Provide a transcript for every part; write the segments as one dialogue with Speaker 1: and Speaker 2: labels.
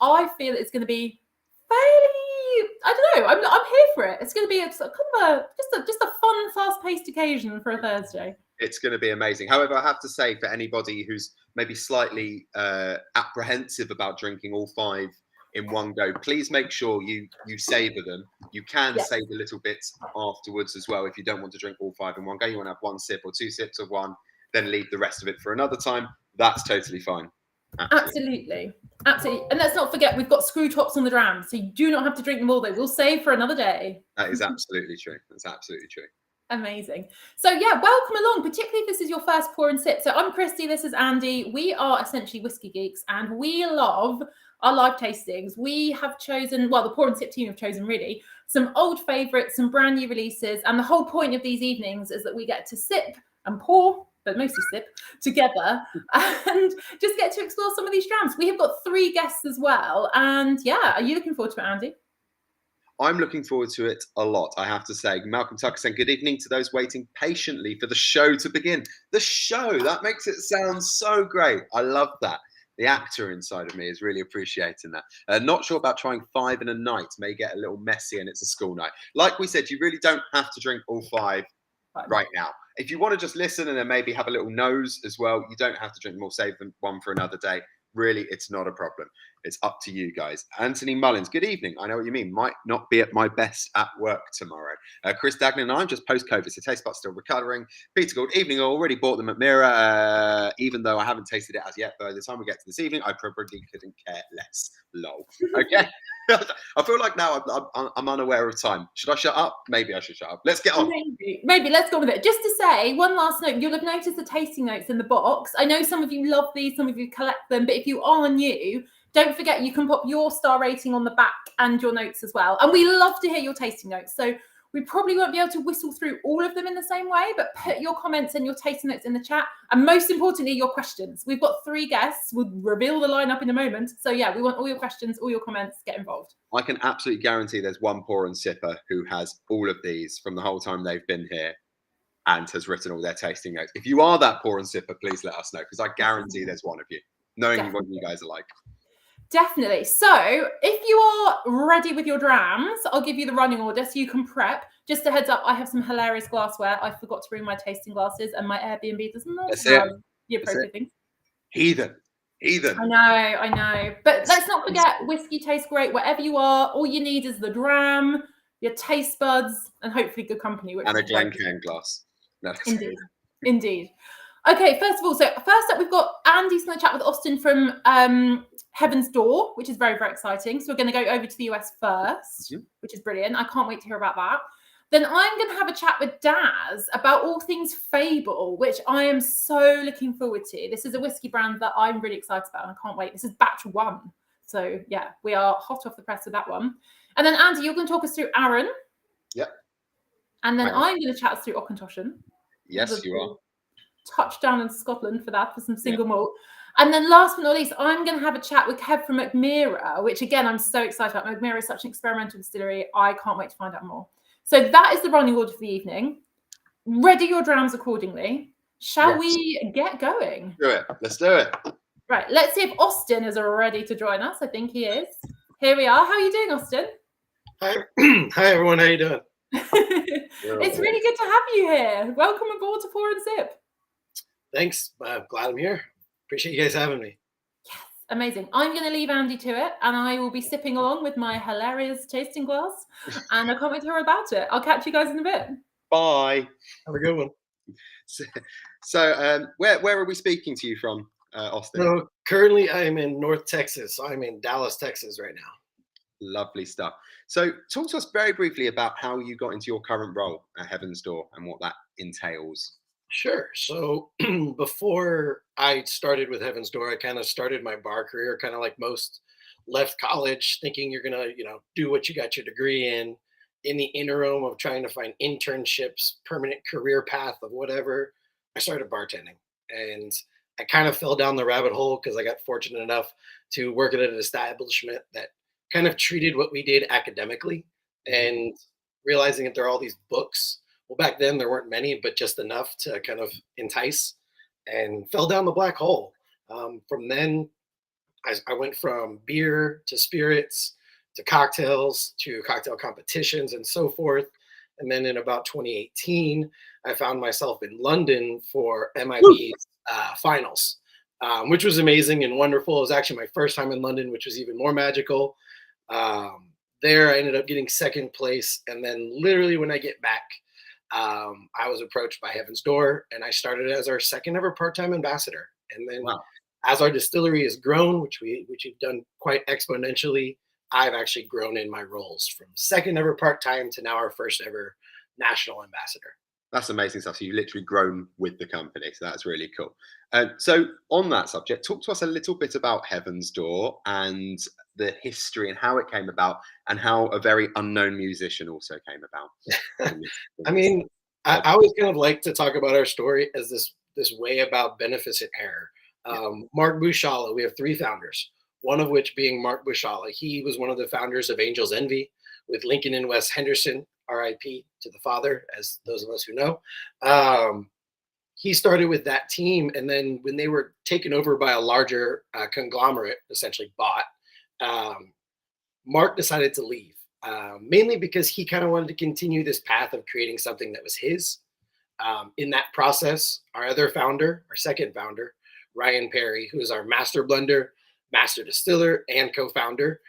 Speaker 1: I feel it's going to be fairly, I don't know, I'm here for it. It's going to be just a fun, fast-paced occasion for a Thursday.
Speaker 2: It's going to be amazing. However, I have to say, for anybody who's maybe slightly apprehensive about drinking all 5 in one go, please make sure you savor them. You can save a little bit afterwards as well if you don't want to drink all 5 in one go. You want to have 1 sip or 2 sips of one, then leave the rest of it for another time. That's totally fine.
Speaker 1: Absolutely. And let's not forget, we've got screw tops on the drams, so you do not have to drink them all. They will save for another day.
Speaker 2: That is absolutely true. That's absolutely true.
Speaker 1: Amazing. So yeah, welcome along, particularly if this is your first pour and sip. So I'm Christy, this is Andy. We are essentially whiskey geeks and we love our live tastings. We have chosen, well, the pour and sip team have chosen really, some old favorites, some brand new releases. And the whole point of these evenings is that we get to sip and pour, but mostly sip, together and just get to explore some of these drams. We have got 3 guests as well. And yeah, are you looking forward to it, Andy?
Speaker 2: I'm looking forward to it a lot, I have to say. Malcolm Tucker saying good evening to those waiting patiently for the show to begin. The show, that makes it sound so great. I love that. The actor inside of me is really appreciating that. Not sure about trying 5 in a night. May get a little messy and it's a school night. Like we said, you really don't have to drink all 5 right now. If you want to just listen and then maybe have a little nose as well, you don't have to drink more, save them one for another day. Really, it's not a problem. It's up to you guys. Anthony Mullins, good evening. I know what you mean. Might not be at my best at work tomorrow. Chris Dagnan and I'm just post-COVID, so taste buds still recovering. Peter Gould, evening. I already bought the Mackmyra, even though I haven't tasted it as yet. By the time we get to this evening, I probably couldn't care less. Lol. Okay. I feel like now I'm unaware of time. Should I shut up? Maybe I should shut up. Let's get on.
Speaker 1: Maybe let's go with it. Just to say one last note, you'll have noticed the tasting notes in the box. I know some of you love these, some of you collect them, but if you are new, don't forget you can pop your star rating on the back and your notes as well. And we love to hear your tasting notes. So we probably won't be able to whistle through all of them in the same way, but put your comments and your tasting notes in the chat. And most importantly, your questions. We've got 3 guests. We'll reveal the lineup in a moment. So yeah, we want all your questions, all your comments, get involved.
Speaker 2: I can absolutely guarantee there's one pour and sipper who has all of these from the whole time they've been here and has written all their tasting notes. If you are that pour and sipper, please let us know, because I guarantee there's one of you, knowing what you guys are like.
Speaker 1: Definitely. So if you are ready with your drams, I'll give you the running order so you can prep. Just a heads up, I have some hilarious glassware. I forgot to bring my tasting glasses and my Airbnb does not have the appropriate things.
Speaker 2: Heathen.
Speaker 1: I know. But let's not forget, whiskey tastes great wherever you are. All you need is the dram, your taste buds, and hopefully good company.
Speaker 2: And a Glencairn glass. No.
Speaker 1: Indeed. Okay, first of all, so first up, we've got Andy's going to chat with Austin from Heaven's Door, which is very, very exciting. So we're going to go over to the US first, which is brilliant. I can't wait to hear about that. Then I'm going to have a chat with Daz about all things Fable, which I am so looking forward to. This is a whiskey brand that I'm really excited about, and I can't wait. This is batch 1. So yeah, we are hot off the press with that one. And then Andy, you're going to talk us through Arran.
Speaker 2: Yep.
Speaker 1: And then I'm going to chat us through Auchentoshan.
Speaker 2: Yes, you are.
Speaker 1: Touchdown in Scotland for some single malt. And then last but not least, I'm going to have a chat with Kev from Mackmyra, which again, I'm so excited about. Mackmyra is such an experimental distillery. I can't wait to find out more. So that is the running order for the evening. Ready your drams accordingly. Shall we get going?
Speaker 2: Do it. Let's do it.
Speaker 1: Right. Let's see if Austin is ready to join us. I think he is. Here we are. How are you doing, Austin?
Speaker 3: Hi. Hi, everyone. How you doing?
Speaker 1: It's really good to have you here. Welcome aboard to Pour and Sip.
Speaker 3: Thanks. I'm glad I'm here. Appreciate you guys having me.
Speaker 1: Yes, amazing. I'm going to leave Andy to it, and I will be sipping along with my hilarious tasting glass, and I can't wait to hear about it. I'll catch you guys in a bit.
Speaker 2: Bye.
Speaker 3: Have a good one.
Speaker 2: So where are we speaking to you from, Austin?
Speaker 3: So currently I'm in North Texas. So I'm in Dallas, Texas right now.
Speaker 2: Lovely stuff. So talk to us very briefly about how you got into your current role at Heaven's Door and what that entails.
Speaker 3: Sure. So before I started with Heaven's Door, I kind of started my bar career, kind of like most left college, thinking you're going to, do what you got your degree in. In the interim of trying to find internships, permanent career path of whatever, I started bartending. And I kind of fell down the rabbit hole because I got fortunate enough to work at an establishment that kind of treated what we did academically, and realizing that there are all these books. Well, back then there weren't many, but just enough to kind of entice, and fell down the black hole. From then, I went from beer to spirits to cocktails to cocktail competitions and so forth. And then in about 2018, I found myself in London for MIB's finals, which was amazing and wonderful. It was actually my first time in London, which was even more magical. There, I ended up getting second place. And then literally when I get back, I was approached by Heaven's Door, and I started as our second ever part-time ambassador. And then as our distillery has grown, which we've done quite exponentially, I've actually grown in my roles from second ever part-time to now our first ever national ambassador.
Speaker 2: That's amazing stuff. So you've literally grown with the company. So that's really cool. So on that subject, talk to us a little bit about Heaven's Door and the history and how it came about, and how a very unknown musician also came about.
Speaker 3: I mean, I always kind of like to talk about our story as this way about beneficent error. Mark Bushala, we have 3 founders, one of which being Mark Bushala. He was one of the founders of Angel's Envy with Lincoln and Wes Henderson, RIP to the father, as those of us who know. He started with that team, and then when they were taken over by a larger conglomerate, essentially bought, Mark decided to leave, mainly because he kind of wanted to continue this path of creating something that was his. In that process, our other founder, our second founder, Ryan Perry, who is our master blender, master distiller, and co-founder,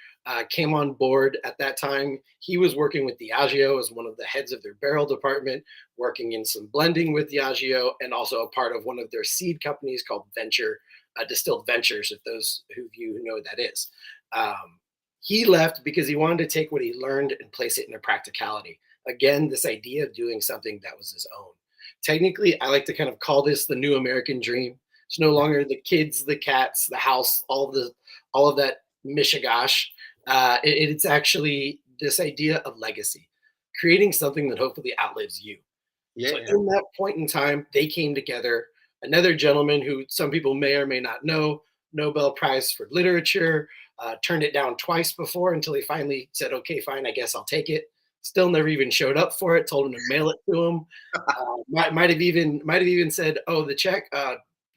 Speaker 3: came on board at that time. He was working with Diageo as one of the heads of their barrel department, working in some blending with Diageo, and also a part of one of their seed companies called Venture, Distilled Ventures, if those of you who know what that is. He left because he wanted to take what he learned and place it into practicality. Again, this idea of doing something that was his own. Technically, I like to kind of call this the new American dream. It's no longer the kids, the cats, the house, all of that mishigash. It's actually this idea of legacy, creating something that hopefully outlives you. So in that point in time, they came together. Another gentleman who some people may or may not know, Nobel Prize for Literature, turned it down twice before until he finally said, okay, fine, I guess I'll take it. Still never even showed up for it, told him to mail it to him. Might have even said, oh, the check,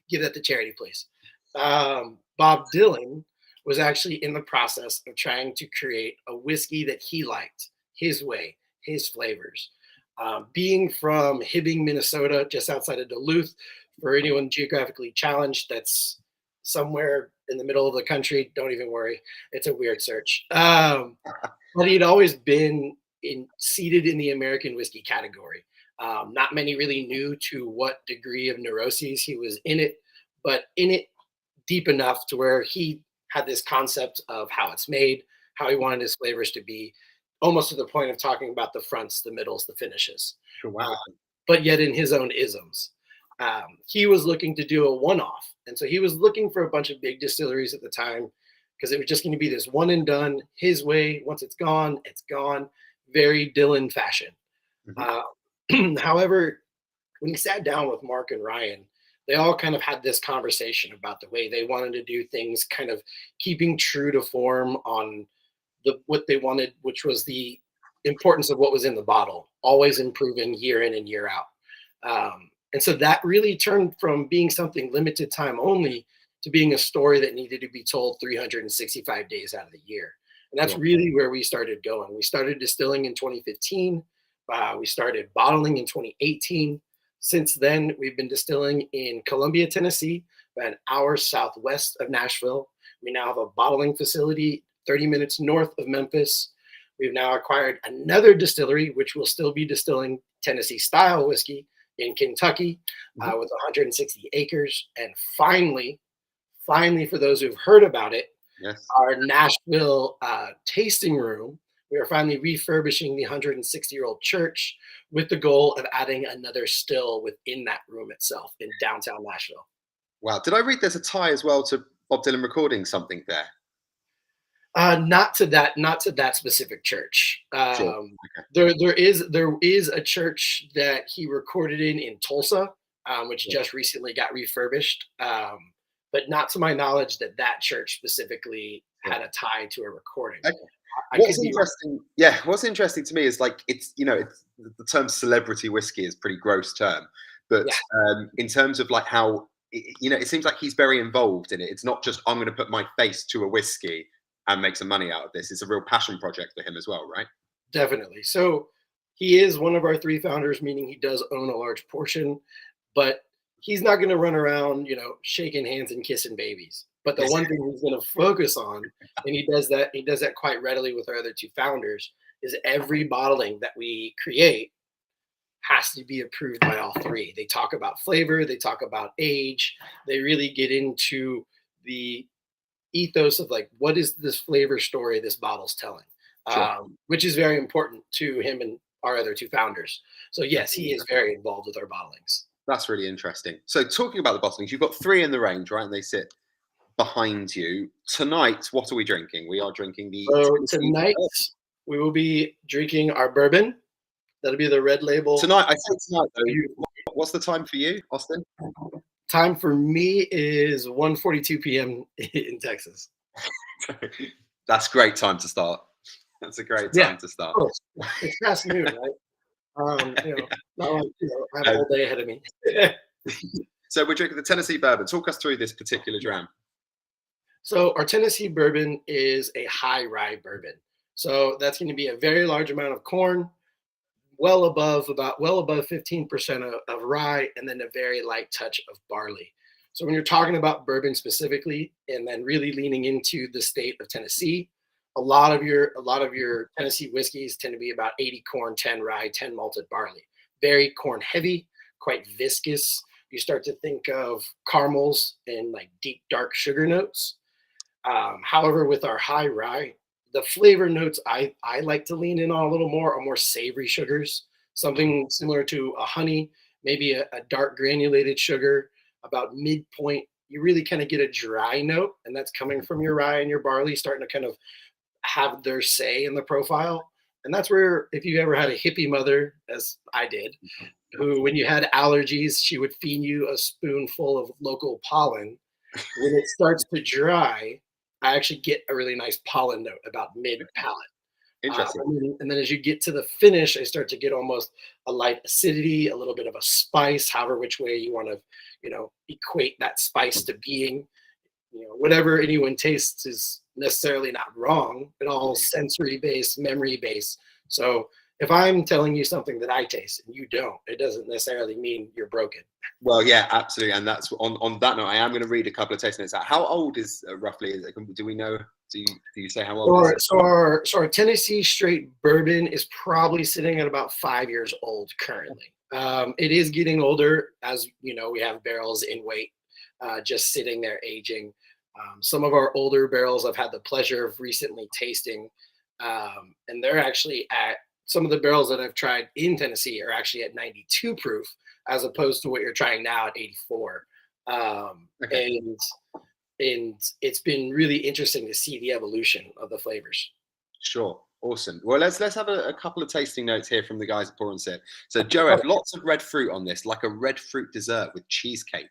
Speaker 3: give that to charity, please. Bob Dylan was actually in the process of trying to create a whiskey that he liked, his way, his flavors. Being from Hibbing, Minnesota, just outside of Duluth, for anyone geographically challenged, that's somewhere in the middle of the country, don't even worry. It's a weird search. But he'd always been seated in the American whiskey category. Not many really knew to what degree of neuroses he was in it, but in it deep enough to where he had this concept of how it's made, how he wanted his flavors to be, almost to the point of talking about the fronts, the middles, the finishes.
Speaker 2: Wow.
Speaker 3: But yet in his own isms. He was looking to do a one-off. And so he was looking for a bunch of big distilleries at the time, because it was just going to be this one and done, his way. Once it's gone, very Dylan fashion. Mm-hmm. However, when he sat down with Mark and Ryan, they all kind of had this conversation about the way they wanted to do things, kind of keeping true to form on what they wanted, which was the importance of what was in the bottle, always improving year in and year out. And so that really turned from being something limited time only to being a story that needed to be told 365 days out of the year. And that's really where we started going. We started distilling in 2015. We started bottling in 2018. Since then, we've been distilling in Columbia, Tennessee, about an hour southwest of Nashville. We now have a bottling facility 30 minutes north of Memphis. We've now acquired another distillery, which will still be distilling Tennessee-style whiskey in Kentucky, with 160 acres. And finally, for those who've heard about it, our Nashville tasting room, we are finally refurbishing the 160-year-old church with the goal of adding another still within that room itself in downtown Nashville.
Speaker 2: Wow. Did I read there's a tie as well to Bob Dylan recording something there?
Speaker 3: Not to that specific church.
Speaker 2: Sure.
Speaker 3: Okay. There is a church that he recorded in Tulsa, which just recently got refurbished. But not to my knowledge that church specifically had a tie to a recording.
Speaker 2: Okay. What's interesting to me is it's the term celebrity whiskey is a pretty gross term, but in terms of how it seems like he's very involved in it. It's not just I'm going to put my face to a whiskey and make some money out of this. It's a real passion project for him as well, right?
Speaker 3: Definitely. So he is one of our 3 founders, meaning he does own a large portion, but he's not going to run around, shaking hands and kissing babies. But the one thing he's going to focus on, and he does that quite readily with our other 2 founders, is every bottling that we create has to be approved by all 3. They talk about flavor, they talk about age, they really get into the ethos of like, what is this flavor story this bottle's telling?
Speaker 2: Sure.
Speaker 3: Which is very important to him and our other 2 founders. So yes, he is very involved with our bottlings.
Speaker 2: That's really interesting. So talking about the bottlings, you've got 3 in the range, right? And they sit behind you. Tonight, what are we drinking? We are drinking the...
Speaker 3: So tonight, we will be drinking our bourbon. That'll be the red label.
Speaker 2: Tonight, I say tonight, though. What's the time for you, Austin?
Speaker 3: Time for me is 1:42 p.m. in Texas.
Speaker 2: That's a great time to start. That's a great time to start.
Speaker 3: It's past noon, right? Not like, I have a whole day ahead of me.
Speaker 2: So we're drinking the Tennessee bourbon. Talk us through this particular dram.
Speaker 3: So our Tennessee bourbon is a high rye bourbon. So that's going to be a very large amount of corn, well above 15% of rye, and then a very light touch of barley. So when you're talking about bourbon specifically, and then really leaning into the state of Tennessee, a lot of your Tennessee whiskeys tend to be about 80 corn, 10 rye, 10 malted barley. Very corn heavy, quite viscous. You start to think of caramels and like deep dark sugar notes. However, with our high rye, the flavor notes I like to lean in on a little more are more savory sugars, something similar to a honey, maybe a dark granulated sugar. About midpoint, you really kind of get a dry note, and that's coming from your rye and your barley starting to kind of have their say in the profile. And that's where, if you ever had a hippie mother, as I did, who, when you had allergies, she would feed you a spoonful of local pollen. When it starts to dry, I actually get a really nice pollen note about mid-palate.
Speaker 2: Interesting.
Speaker 3: And then as you get to the finish, I start to get almost a light acidity, a little bit of a spice, however which way you want to, equate that spice to being. Whatever anyone tastes is necessarily not wrong. It's all sensory-based, memory-based. So if I'm telling you something that I taste and you don't, it doesn't necessarily mean you're broken.
Speaker 2: Well, yeah, absolutely. And that's on that note, I am going to read a couple of taste notes out. How old is roughly? Do we know? Do you say how old?
Speaker 3: So our Tennessee straight bourbon is probably sitting at about 5 years old currently. It is getting older, as we have barrels in wait, just sitting there aging. Some of our older barrels I've had the pleasure of recently tasting, and they're actually at, some of the barrels that I've tried in Tennessee are actually at 92 proof, as opposed to what you're trying now at 84.
Speaker 2: Okay.
Speaker 3: And it's been really interesting to see the evolution of the flavors.
Speaker 2: Sure. Awesome. Well, let's have a couple of tasting notes here from the guys at Pour and Sip. So, Joe, lots of red fruit on this, like a red fruit dessert with cheesecake.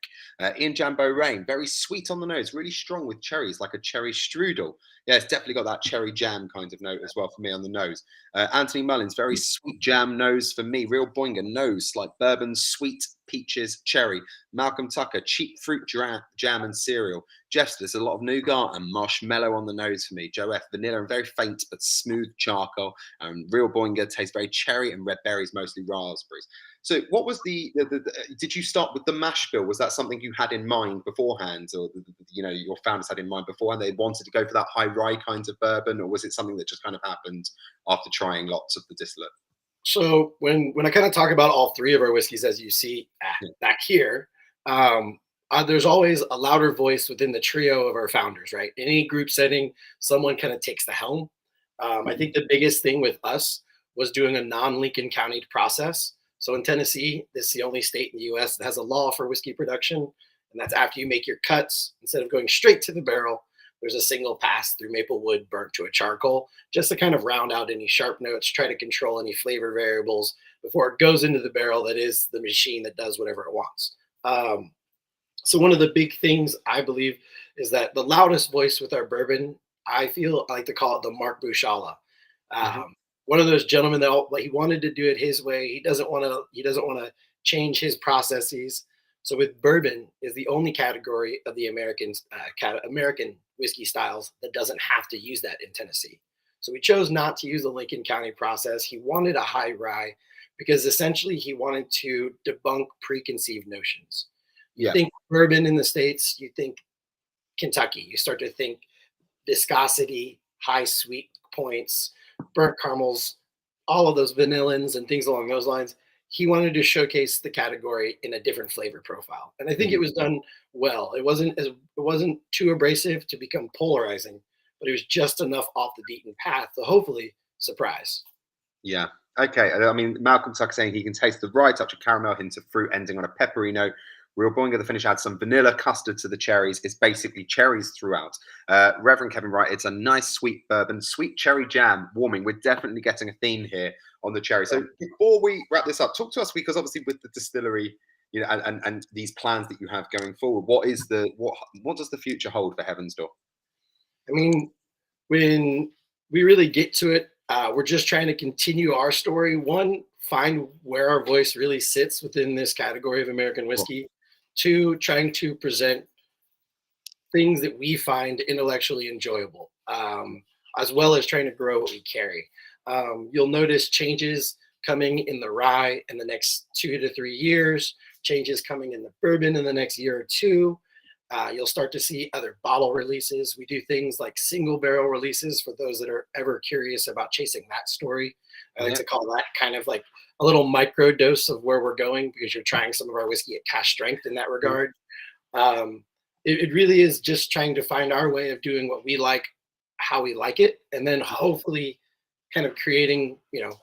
Speaker 2: Ian Jambo Rain, very sweet on the nose, really strong with cherries, like a cherry strudel. Yeah, it's definitely got that cherry jam kind of note as well for me on the nose. Anthony Mullins, very sweet jam nose for me. Real Boinger nose, like bourbon, sweet, peaches, cherry. Malcolm Tucker, cheap fruit jam and cereal. Jeff's, there's a lot of nougat and marshmallow on the nose for me. Joe F, vanilla and very faint but smooth charcoal. And Real Boinger tastes very cherry and red berries, mostly raspberries. So what was did you start with the mash bill? Was that something you had in mind beforehand, or your founders had in mind beforehand? They wanted to go for that high rye kind of bourbon, or was it something that just kind of happened after trying lots of the distillate?
Speaker 3: So when I kind of talk about all 3 of our whiskeys, as you see back here, there's always a louder voice within the trio of our founders, right? In any group setting, someone kind of takes the helm. I think the biggest thing with us was doing a non-Lincoln County process. So in Tennessee, this is the only state in the U.S. that has a law for whiskey production, and that's after you make your cuts, instead of going straight to the barrel, there's a single pass through maple wood burnt to a charcoal, just to kind of round out any sharp notes, try to control any flavor variables before it goes into the barrel. That is the machine that does whatever it wants. So one of the big things I believe is that the loudest voice with our bourbon, I like to call it the Mark Bushala. One of those gentlemen that he wanted to do it his way. He doesn't want to change his processes. So with bourbon is the only category of the American whiskey styles that doesn't have to use that in Tennessee. So we chose not to use the Lincoln County process. He wanted a high rye because essentially he wanted to debunk preconceived notions. You think bourbon in the States, you think Kentucky, you start to think viscosity, high sweet points, burnt caramels, all of those vanillins and things along those lines. He wanted to showcase the category in a different flavor profile. And I think it was done well. It wasn't too abrasive to become polarizing, but it was just enough off the beaten path to hopefully surprise.
Speaker 2: Yeah. Okay. I mean, Malcolm Tucker saying he can taste the right touch of caramel, hint of fruit, ending on a peppery note. Real Boing at the finish adds some vanilla custard to the cherries. It's basically cherries throughout. Reverend Kevin Wright, it's a nice sweet bourbon, sweet cherry jam, warming. We're definitely getting a theme here on the cherry. So before we wrap this up, talk to us, because obviously with the distillery, you know, and these plans that you have going forward, what does the future hold for Heaven's Door?
Speaker 3: I mean, when we really get to it, we're just trying to continue our story. One, find where our voice really sits within this category of American whiskey. Two, trying to present things that we find intellectually enjoyable, as well as trying to grow what we carry. You'll notice changes coming in the rye in the next 2 to 3 years, changes coming in the bourbon in the next year or two. You'll start to see other bottle releases. We do things like single barrel releases for those that are ever curious about chasing that story. I like to call that kind of like a little micro dose of where we're going, because you're trying some of our whiskey at cask strength in that regard. It really is just trying to find our way of doing what we like, how we like it, and then hopefully kind of creating, you know,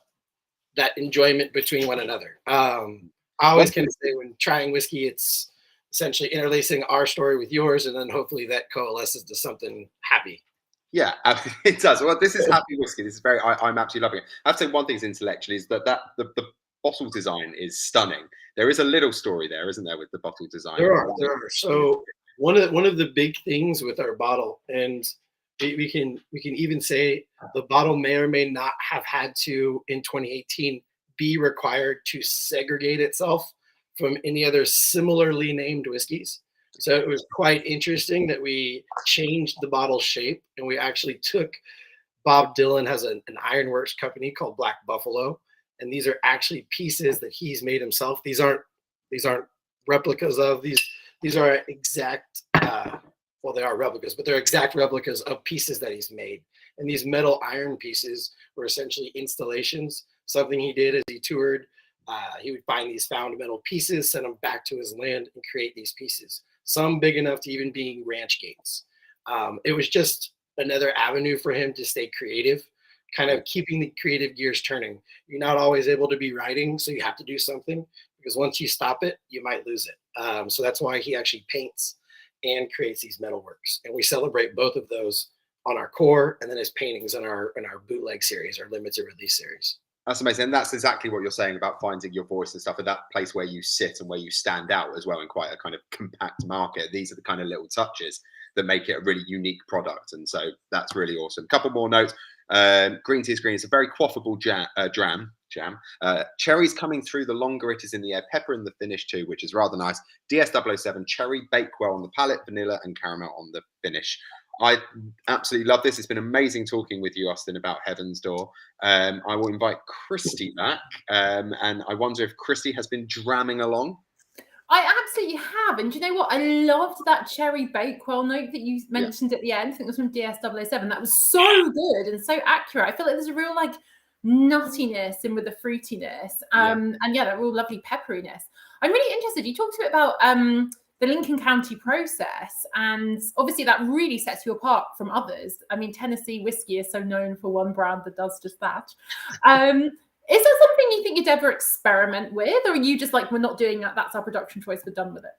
Speaker 3: that enjoyment between one another. I always kind of say when trying whiskey, it's essentially interlacing our story with yours, and then hopefully that coalesces to something happy.
Speaker 2: Yeah, it does. Well, this is happy whiskey. This is I'm absolutely loving it. I have to say one thing is intellectually is that the bottle design is stunning. There is a little story there, isn't there, with the bottle design?
Speaker 3: There are. So one of the big things with our bottle, and we can even say the bottle may or may not have had to in 2018 be required to segregate itself from any other similarly named whiskeys. So it was quite interesting that we changed the bottle shape, and we actually took Bob Dylan has an ironworks company called Black Buffalo, and these are actually pieces that he's made himself. These aren't replicas of these. These are exact. Well, they are replicas, but they're exact replicas of pieces that he's made. And these metal iron pieces were essentially installations. Something he did as he toured. He would find these found metal pieces, send them back to his land, and create these pieces. Some big enough to even being ranch gates. It was just another avenue for him to stay creative, kind of keeping the creative gears turning. You're not always able to be writing, so you have to do something, because once you stop it, you might lose it. So that's why he actually paints and creates these metalworks. And we celebrate both of those on our core, and then his paintings in our bootleg series, our limited release series.
Speaker 2: That's amazing. And that's exactly what you're saying about finding your voice and stuff, and that place where you sit and where you stand out as well in quite a kind of compact market. These are the kind of little touches that make it a really unique product. And so that's really awesome. Couple more notes. Green tea is green. It's a very quaffable jam. Cherries coming through the longer it is in the air. Pepper in the finish too, which is rather nice. DS007 cherry, Bakewell on the palate, vanilla and caramel on the finish. I absolutely love this. It's been amazing talking with you, Austin, about Heaven's Door. I will invite Christy back, and I wonder if Christy has been dramming along.
Speaker 1: I absolutely have. And do you know what? I loved that cherry Bakewell note that you mentioned at the end. I think it was from DS007. That was so good and so accurate. I feel like there's a real like nuttiness and with the fruitiness. And yeah, that real lovely pepperiness. I'm really interested. You talked a bit about the Lincoln County process, and obviously that really sets you apart from others. I mean, Tennessee whiskey is so known for one brand that does just that. Is that something you think you'd ever experiment with, or are you just like, we're not doing that, that's our production choice, we're done with it?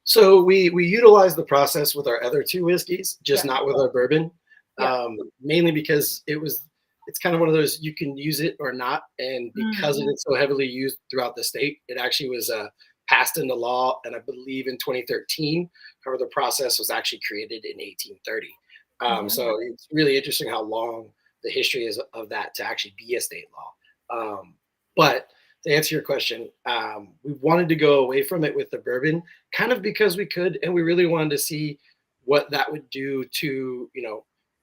Speaker 3: So we utilize the process with our other two whiskeys, just not with our bourbon, mainly because it's kind of one of those, you can use it or not, and because it's so heavily used throughout the state, it actually was passed into law, and I believe in 2013. However, the process was actually created in 1830. So it's really interesting how long the history is of that to actually be a state law. But to answer your question, we wanted to go away from it with the bourbon, kind of because we could, and we really wanted to see what that would do to,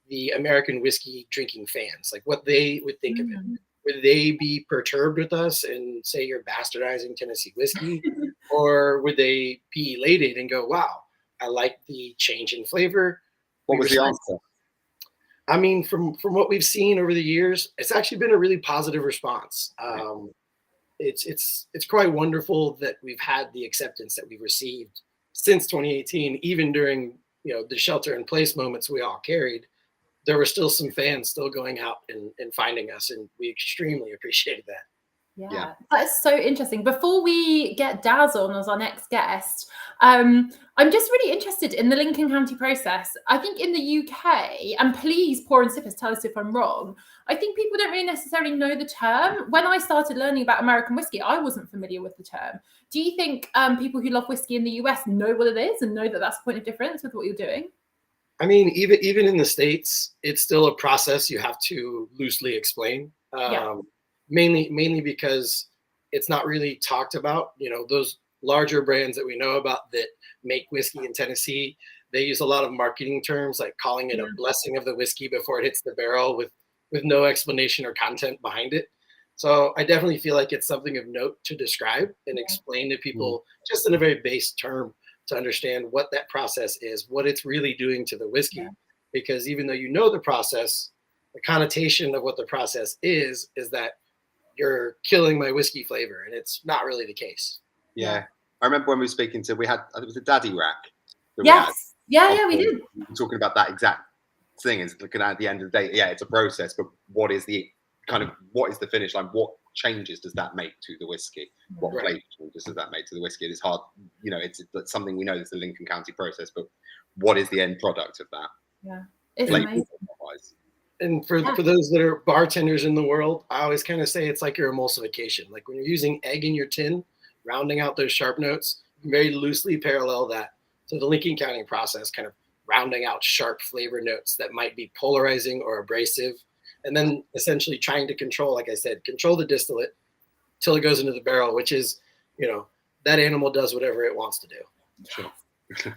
Speaker 3: the American whiskey drinking fans, like what they would think of it. Would they be perturbed with us and say you're bastardizing Tennessee whiskey, or would they be elated and go, "Wow, I like the change in flavor"?
Speaker 2: What was the answer?
Speaker 3: I mean, from what we've seen over the years, it's actually been a really positive response. It's quite wonderful that we've had the acceptance that we've received since 2018, even during the shelter in place moments we all carried. There were still some fans still going out and finding us, and we extremely appreciated that.
Speaker 1: Yeah, that is so interesting. Before we get Daz on as our next guest, I'm just really interested in the Lincoln County process. I think in the UK, and please, Pour and Sippers, tell us if I'm wrong, I think people don't really necessarily know the term. When I started learning about American whiskey, I wasn't familiar with the term. Do you think people who love whiskey in the US know what it is and know that that's a point of difference with what you're doing?
Speaker 3: I mean, even in the States, it's still a process you have to loosely explain. Mainly because it's not really talked about. Those larger brands that we know about that make whiskey in Tennessee, they use a lot of marketing terms like calling it a blessing of the whiskey before it hits the barrel with no explanation or content behind it. So I definitely feel like it's something of note to describe and explain to people just in a very base term to understand what that process is, what it's really doing to the whiskey. Because even though the process, the connotation of what the process is that you're killing my whiskey flavor, and it's not really the case.
Speaker 2: Yeah. I remember when we were speaking to, I think it was a Daddy Rack.
Speaker 1: Yes. Yeah, we did.
Speaker 2: We were talking about that exact thing, is looking at the end of the day, it's a process, but what is the finish line? What changes does that make to the whiskey? What flavor changes does that make to the whiskey? It is hard, it's something we know is the Lincoln County process, but what is the end product of that?
Speaker 1: Yeah, it's amazing.
Speaker 3: And for those that are bartenders in the world, I always kind of say it's like your emulsification. Like when you're using egg in your tin, rounding out those sharp notes, you very loosely parallel that to the Lincoln County process, kind of rounding out sharp flavor notes that might be polarizing or abrasive. And then essentially trying to control the distillate till it goes into the barrel, which is, that animal does whatever it wants to do.
Speaker 1: Yes.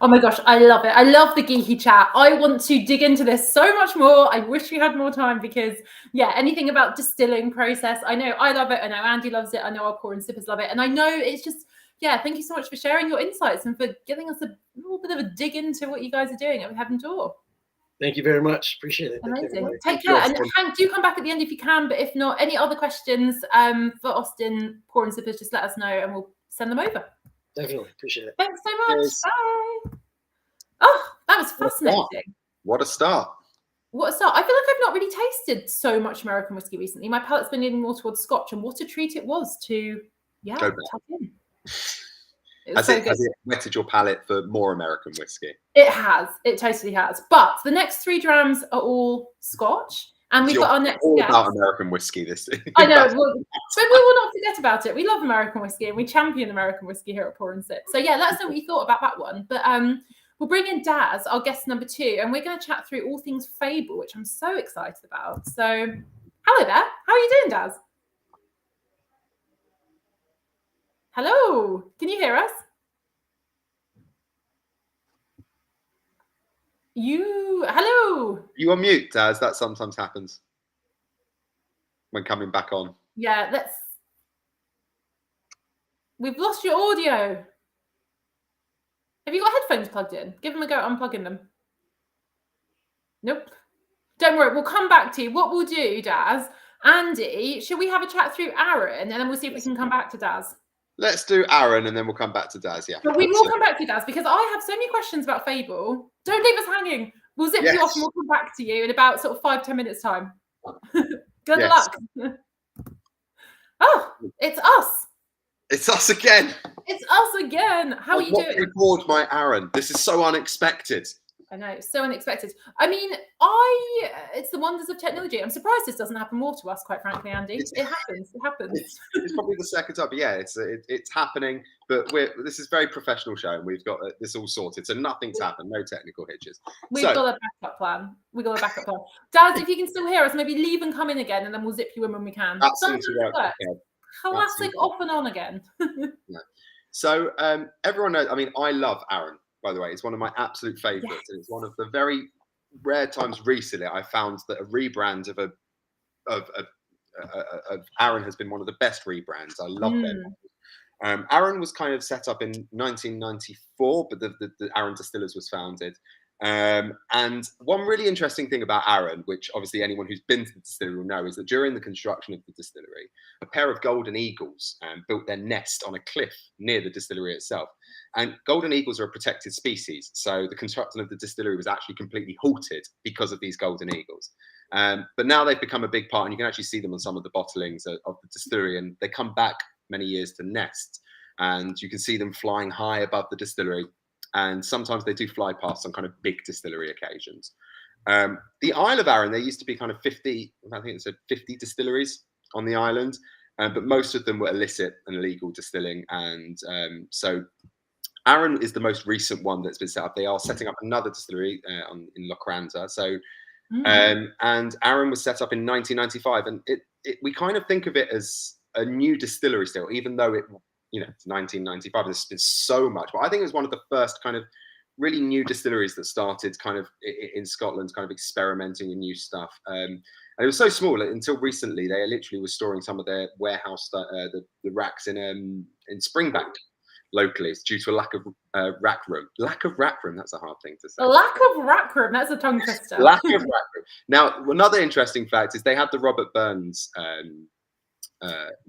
Speaker 1: Oh my gosh, I love it. I love the geeky chat. I want to dig into this so much more. I wish we had more time because, anything about distilling process, I know I love it. I know Andy loves it. I know our Pour and Sippers love it. And I know it's just, thank you so much for sharing your insights and for giving us a little bit of a dig into what you guys are doing at Heaven Door.
Speaker 3: Thank you very much. Appreciate it.
Speaker 1: Amazing. Take care. And Hank, do come back at the end if you can. But if not, any other questions for Austin, Pour and Sippers, just let us know and we'll send them over.
Speaker 3: Definitely. Appreciate it.
Speaker 1: Thanks so much. Cheers. Bye. Oh, that was fascinating.
Speaker 2: What a start.
Speaker 1: I feel like I've not really tasted so much American whiskey recently. My palate's been leaning more towards Scotch, and what a treat it was to, tuck in.
Speaker 2: Has it whetted your palate for more American whiskey?
Speaker 1: It has. It totally has. But the next 3 drams are all Scotch. And we've got our next guest.
Speaker 2: About American whiskey this thing.
Speaker 1: I know. But we will not forget about it. We love American whiskey and we champion American whiskey here at Pour and Sip. So let us know what you thought about that one. But we'll bring in Daz, our guest number 2, and we're going to chat through all things Fable, which I'm so excited about. So hello there. How are you doing, Daz? Hello. Can you hear us? Hello.
Speaker 2: You on mute, Daz. That sometimes happens when coming back on.
Speaker 1: Yeah, we've lost your audio. Have you got headphones plugged in? Give them a go at unplugging them. Nope. Don't worry, we'll come back to you. What we'll do, Daz, Andy, shall we have a chat through Arran and then we'll see if we can come back to Daz?
Speaker 2: Let's do Arran and then we'll come back to Daz,
Speaker 1: But we will come back to you, Daz, because I have so many questions about Fable. Don't leave us hanging. We'll zip you off and we'll come back to you in about sort of 5-10 minutes time. Good luck. Oh, it's us.
Speaker 2: It's us again.
Speaker 1: It's us again. How are you doing?
Speaker 2: Record my Arran. This is so unexpected.
Speaker 1: I know, it's so unexpected. I mean, it's the wonders of technology. I'm surprised this doesn't happen more to us, quite frankly, Andy. It happens.
Speaker 2: It's probably the second time, but it's happening. But this is a very professional show, and we've got this all sorted, so nothing's happened, no technical hitches.
Speaker 1: We've got a backup plan. Daz, if you can still hear us, maybe leave and come in again, and then we'll zip you in when we can.
Speaker 2: Absolutely right.
Speaker 1: Classic off and on again.
Speaker 2: Yeah. So everyone knows, I mean, I love Arran, by the way. It's one of my absolute favorites.
Speaker 1: Yes.
Speaker 2: And it's one of the very rare times recently I found that a rebrand of Arran has been one of the best rebrands. I love them. Arran was kind of set up in 1994, but the Arran Distillers was founded. And one really interesting thing about Arran, which obviously anyone who's been to the distillery will know, is that during the construction of the distillery, a pair of golden eagles built their nest on a cliff near the distillery itself. And golden eagles are a protected species, so the construction of the distillery was actually completely halted because of these golden eagles. But now they've become a big part, and you can actually see them on some of the bottlings of the distillery, and they come back many years to nest, and you can see them flying high above the distillery. And sometimes they do fly past on kind of big distillery occasions. The Isle of Arran, there used to be kind of 50, I think it's 50 distilleries on the island, but most of them were illicit and illegal distilling. And so Arran is the most recent one that's been set up. They are setting up another distillery in Auchentoshan. So, and Arran was set up in 1995, and we kind of think of it as a new distillery still, even though it's 1995. There's been so much, but I think it was one of the first kind of really new distilleries that started kind of in Scotland, kind of experimenting with new stuff. And it was so small that until recently, they literally were storing some of their warehouse, the racks in Springbank locally. It's due to a lack of rack room. Lack of rack room. That's a hard thing to say.
Speaker 1: Lack of rack room. That's a tongue twister.
Speaker 2: Lack of rack room. Now, another interesting fact is they had the Robert Burns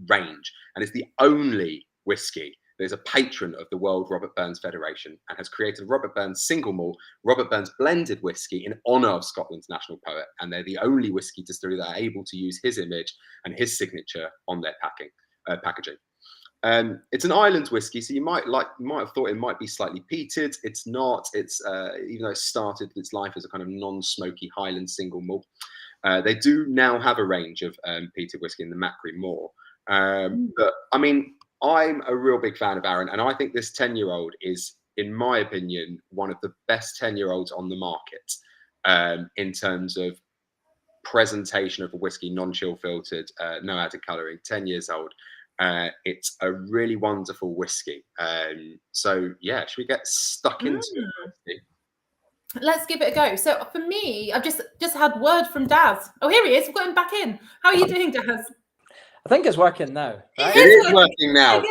Speaker 2: range, and it's the only whiskey that is a patron of the World Robert Burns Federation and has created Robert Burns single malt, Robert Burns blended whiskey in honour of Scotland's national poet, and they're the only whiskey distillery that are able to use his image and his signature on their packaging. It's an island whiskey, so you might have thought it might be slightly peated. It's not. It's even though it started its life as a kind of non-smoky Highland single malt. They do now have a range of peated whiskey in the Mackmyra. But I mean, I'm a real big fan of Arran, and I think this 10-year-old is, in my opinion, one of the best 10-year-olds on the market in terms of presentation of a whiskey, non-chill filtered, no added colouring, 10 years old. It's a really wonderful whiskey. So yeah, should we get stuck into it?
Speaker 1: Let's give it a go. So for me, I've just had word from Daz. Oh, here he is. We've got him back in. How are you doing, Daz?
Speaker 4: I think it's working now. Right?
Speaker 2: It is working now.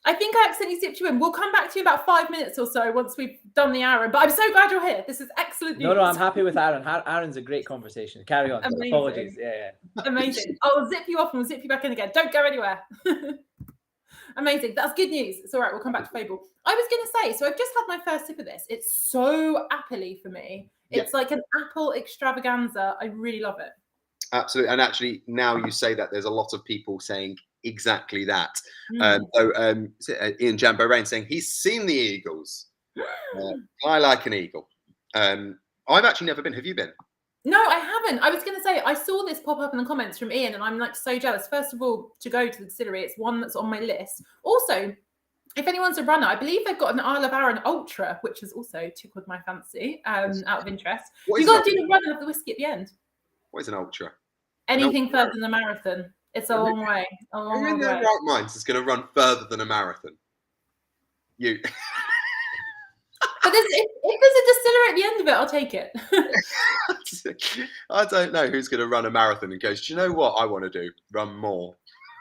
Speaker 1: I think I accidentally zipped you in. We'll come back to you in about 5 minutes or so once we've done the Arran. But I'm so glad you're here. This is excellent news.
Speaker 4: No, I'm happy with Arran. Arran's a great conversation. Carry on.
Speaker 1: Amazing.
Speaker 4: Apologies. Yeah.
Speaker 1: Amazing. I'll zip you off and we'll zip you back in again. Don't go anywhere. Amazing. That's good news. It's all right. We'll come back to Fable. I was going to say, so I've just had my first sip of this. It's so appley for me. It's like an apple extravaganza. I really love it.
Speaker 2: Absolutely. And actually, now you say that, there's a lot of people saying exactly that. Ian Jambo Rain saying he's seen the Eagles. I like an eagle. I've actually never been. Have you been?
Speaker 1: No, I haven't. I was going to say, I saw this pop up in the comments from Ian, and I'm like so jealous. First of all, to go to the distillery, it's one that's on my list. Also, if anyone's a runner, I believe they've got an Isle of Arran Ultra, which has also tickled my fancy out of interest. You've got to do the run and have the whiskey at the end.
Speaker 2: What is an ultra?
Speaker 1: Anything further than a marathon. It's a long way. A long,
Speaker 2: Who in their right minds is going to run further than a marathon? You.
Speaker 1: But if there's a distillery at the end of it, I'll take it.
Speaker 2: I don't know who's going to run a marathon and goes, do you know what I want to do? Run more.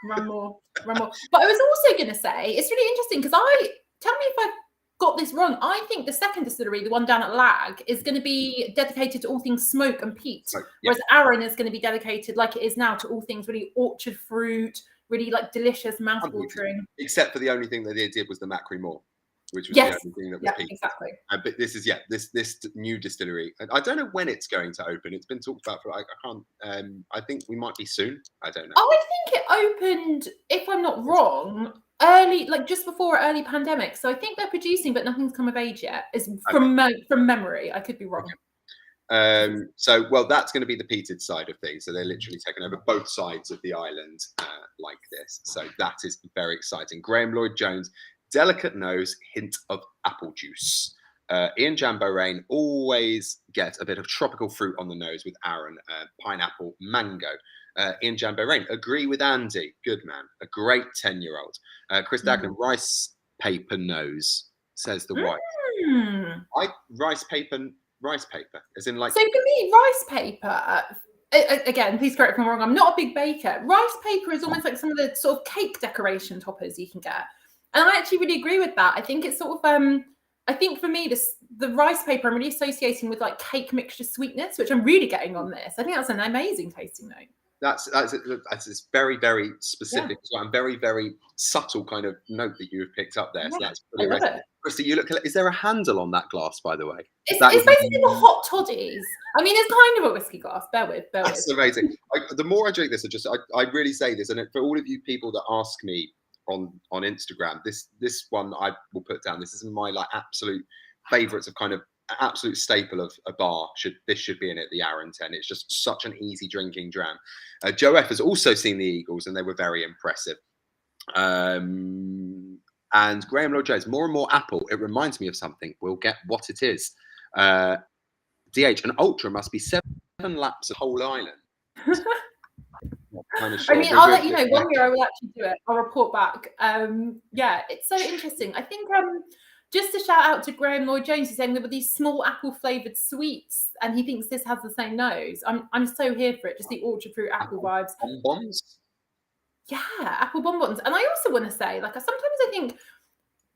Speaker 1: Run more. But I was also going to say, it's really interesting because tell me if I've got this wrong. I think the second distillery, the one down at Lag, is going to be dedicated to all things smoke and peat, whereas Arran is going to be dedicated, like it is now, to all things really orchard fruit, really like delicious, mouth-watering.
Speaker 2: Except for the only thing that they did was the Macri, which was the only thing that was peat.
Speaker 1: Exactly.
Speaker 2: But this is this new distillery. I don't know when it's going to open. It's been talked about for I can't. I think we might be soon. I don't know.
Speaker 1: I think it opened, if I'm not wrong, early, like just before early pandemic. So I think they're producing, but nothing's come of age yet. Is from memory. I could be wrong.
Speaker 2: So that's going to be the peated side of things. So they're literally taking over both sides of the island like this. So that is very exciting. Graham Lloyd Jones, delicate nose, hint of apple juice. Ian Jambo Rain always get a bit of tropical fruit on the nose with Arran, pineapple, mango. Ian Jambo Rain, agree with Andy. Good man. A great 10-year-old. Chris Dagenham, rice paper nose, says the wife. Rice paper, as in like.
Speaker 1: So for me, rice paper, again, please correct me if I'm wrong, I'm not a big baker. Rice paper is almost like some of the sort of cake decoration toppers you can get. And I actually really agree with that. I think it's sort of, I think for me, the rice paper, I'm really associating with like cake mixture sweetness, which I'm really getting on this. I think that's an amazing tasting note.
Speaker 2: That's very, very specific as well, and very, very subtle kind of note that you have picked up there. So that's pretty amazing. Christy, you look. Is there a handle on that glass, by the way?
Speaker 1: It's basically the hot toddies. I mean, it's kind of a whiskey glass. Bear with.
Speaker 2: That's amazing. The more I drink this, I really say this, and for all of you people that ask me on Instagram, this one I will put down. This is my like absolute favourites of kind of absolute staple of a bar. This should be in it, the Arran 10. It's just such an easy drinking dram. Joe F has also seen the Eagles and they were very impressive. And Graham Lloyd Jones, more and more apple. It reminds me of something. We'll get what it is. DH, an ultra must be 7 laps of whole island.
Speaker 1: I mean, I'll let you know. 1 year I will actually do it. I'll report back. Yeah, it's so interesting. I think just to shout out to Graham Lloyd Jones, he's saying there were these small apple flavored sweets, and he thinks this has the same nose. I'm so here for it. Just the orchard fruit apple vibes.
Speaker 2: Bonbons.
Speaker 1: Yeah, apple bonbons. And I also want to say, like, sometimes I think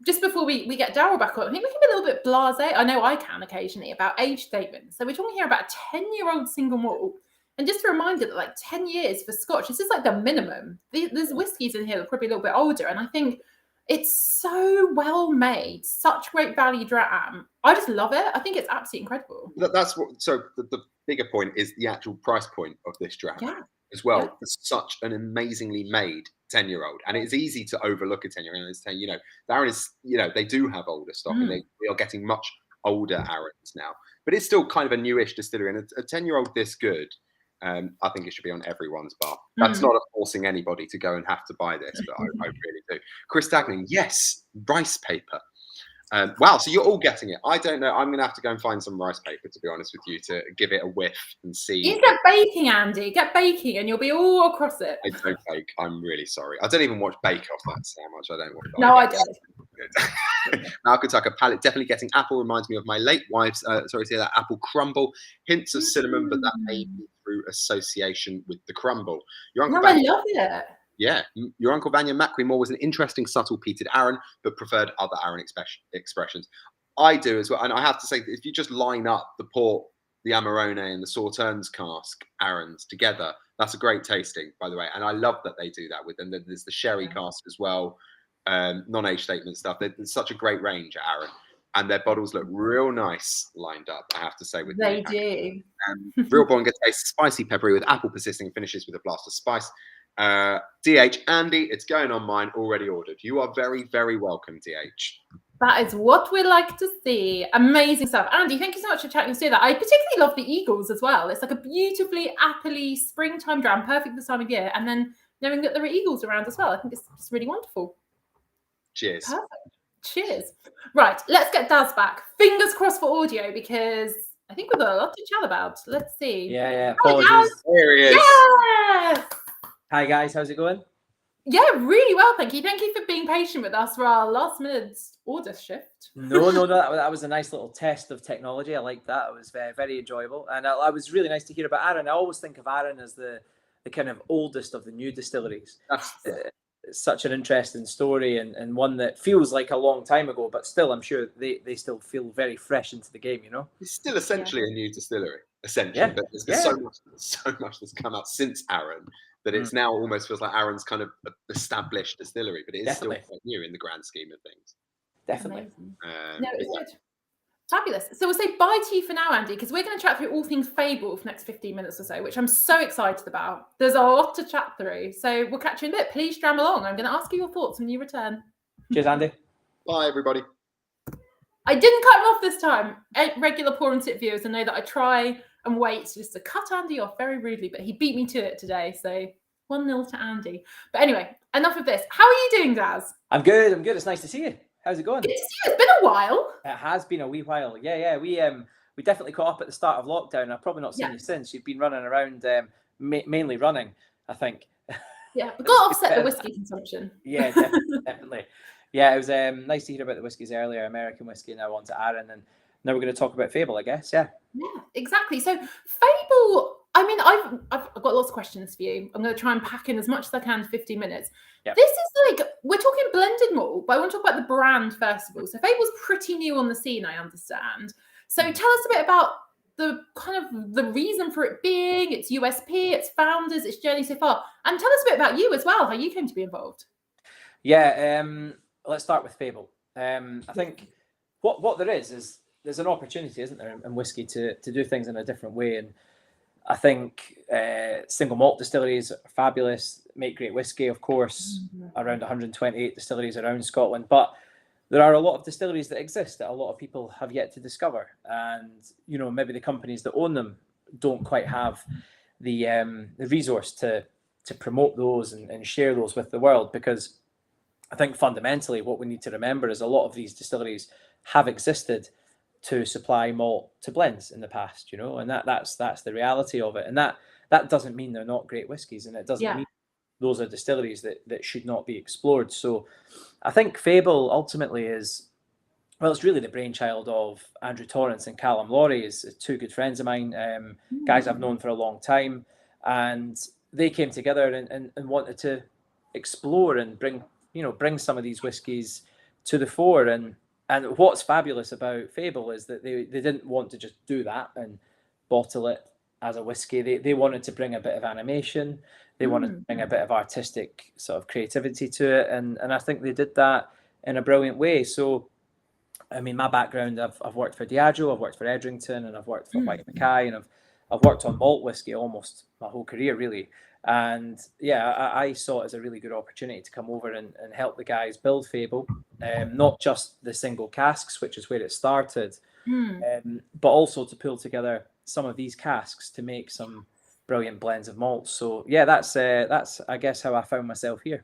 Speaker 1: just before we get Daryl back on, I think we can be a little bit blasé. I know I can occasionally about age statements. So we're talking here about a 10-year-old single malt. And just a reminder that like 10 years for Scotch, this is like the minimum. There's whiskies in here that are probably a little bit older. And I think it's so well made, such great value dram. I just love it. I think it's absolutely incredible.
Speaker 2: That's what. So the bigger point is the actual price point of this dram as well. Yeah. It's such an amazingly made 10-year-old, and it's easy to overlook a 10-year-old and say, the Arran is, they do have older stock, and we are getting much older Arrans now, but it's still kind of a newish distillery, and a 10-year-old this good. I think it should be on everyone's bar. That's not forcing anybody to go and have to buy this, but I really do. Chris Dagenham, yes, rice paper. Wow, so you're all getting it. I don't know. I'm going to have to go and find some rice paper, to be honest with you, to give it a whiff and see.
Speaker 1: You get baking, Andy. Get baking, and you'll be all across it.
Speaker 2: I don't bake. I'm really sorry. I don't even watch Bake Off. That's how much I don't watch.
Speaker 1: No, I don't.
Speaker 2: Malcolm Tucker, palate definitely getting apple. Reminds me of my late wife's. Sorry to hear that. Apple crumble. Hints of cinnamon, but that may be through association with the crumble. Your uncle.
Speaker 1: I love it.
Speaker 2: Yeah, your Uncle Vanya Mackmyra was an interesting, subtle peated Arran, but preferred other Arran expressions. I do as well, and I have to say, if you just line up the port, the Amarone, and the Sauternes cask Arrans together, that's a great tasting, by the way. And I love that they do that with them. There's the sherry cask as well, non-age statement stuff. There's such a great range at Arran, and their bottles look real nice lined up, I have to say. With
Speaker 1: they do.
Speaker 2: Real Born gets a spicy peppery with apple persisting, finishes with a blast of spice. DH, Andy, it's going on mine, already ordered. You are very, very welcome, DH.
Speaker 1: That is what we like to see. Amazing stuff. Andy, thank you so much for chatting us through that. I particularly love the Eagles as well. It's like a beautifully appley springtime dram, perfect this time of year. And then knowing that there are Eagles around as well, I think it's just really wonderful.
Speaker 2: Cheers.
Speaker 1: Perfect. Cheers. Right, let's get Daz back. Fingers crossed for audio, because I think we've got a lot to chat about. Let's see.
Speaker 4: Yeah. Apologies.
Speaker 2: There he is.
Speaker 1: Yes.
Speaker 4: Hi guys, how's it going?
Speaker 1: Yeah, really well, thank you. Thank you for being patient with us for our last minute order shift.
Speaker 4: No, that was a nice little test of technology. I liked that. It was very, very enjoyable, and it was really nice to hear about Arran. I always think of Arran as the kind of oldest of the new distilleries. It's such an interesting story, and one that feels like a long time ago, but still, I'm sure they still feel very fresh into the game.
Speaker 2: It's still essentially a new distillery, essentially, but there's been so much that's come out since Arran. That it's now almost feels like Arran's kind of an established distillery, but it is still quite new in the grand scheme of things.
Speaker 4: Definitely.
Speaker 1: No, it's good. Fabulous. So we'll say bye to you for now, Andy, because we're going to chat through all things Fable for the next 15 minutes or so, which I'm so excited about. There's a lot to chat through. So we'll catch you in a bit. Please dram along. I'm going to ask you your thoughts when you return.
Speaker 4: Cheers, Andy.
Speaker 2: Bye, everybody.
Speaker 1: I didn't cut him off this time. Regular Pour and Sip viewers, I know that I try and wait just to cut Andy off very rudely, but he beat me to it today. So 1-0 to Andy. But anyway, enough of this. How are you doing, Daz?
Speaker 4: I'm good. It's nice to see you. How's it going?
Speaker 1: Good to see you. It's been a while.
Speaker 4: It has been a wee while. Yeah. We definitely caught up at the start of lockdown. I've probably not seen you since. You've been running around, mainly running, I think.
Speaker 1: Yeah, we've got to offset the whiskey consumption.
Speaker 4: Yeah, definitely. Yeah, it was nice to hear about the whiskies earlier, American whiskey, now on to Arran, and now we're going to talk about Fable, I guess. Yeah,
Speaker 1: exactly. So Fable, I mean, I've got lots of questions for you. I'm going to try and pack in as much as I can in 50 minutes. Yep. This is like, we're talking blended malt, but I want to talk about the brand first of all. So Fable's pretty new on the scene, I understand. So tell us a bit about the kind of the reason for it being, its USP, its founders, its journey so far. And tell us a bit about you as well, how you came to be involved.
Speaker 4: Yeah, let's start with Fable. I think what there is there's an opportunity, isn't there, in whiskey to do things in a different way. And I think single malt distilleries are fabulous, make great whiskey, of course, around 128 distilleries around Scotland. But there are a lot of distilleries that exist that a lot of people have yet to discover. And, you know, maybe the companies that own them don't quite have the resource to promote those and share those with the world. Because I think fundamentally what we need to remember is a lot of these distilleries have existed to supply malt to blends in the past, you know, and that's the reality of it. And that doesn't mean they're not great whiskies, and it doesn't mean those are distilleries that should not be explored. So I think Fable ultimately is, well, it's really the brainchild of Andrew Torrance and Callum Laurie, is two good friends of mine, guys I've known for a long time, and they came together and wanted to explore and bring some of these whiskies to the fore. And what's fabulous about Fable is that they didn't want to just do that and bottle it as a whiskey. They wanted to bring a bit of animation. They wanted to bring a bit of artistic sort of creativity to it. And I think they did that in a brilliant way. So, I mean, my background, I've worked for Diageo, I've worked for Edrington, and I've worked for White Mackay, and I've worked on malt whiskey almost my whole career, really. And yeah, I saw it as a really good opportunity to come over and help the guys build Fable, not just the single casks, which is where it started, but also to pull together some of these casks to make some brilliant blends of malts. So yeah, that's I guess how I found myself here.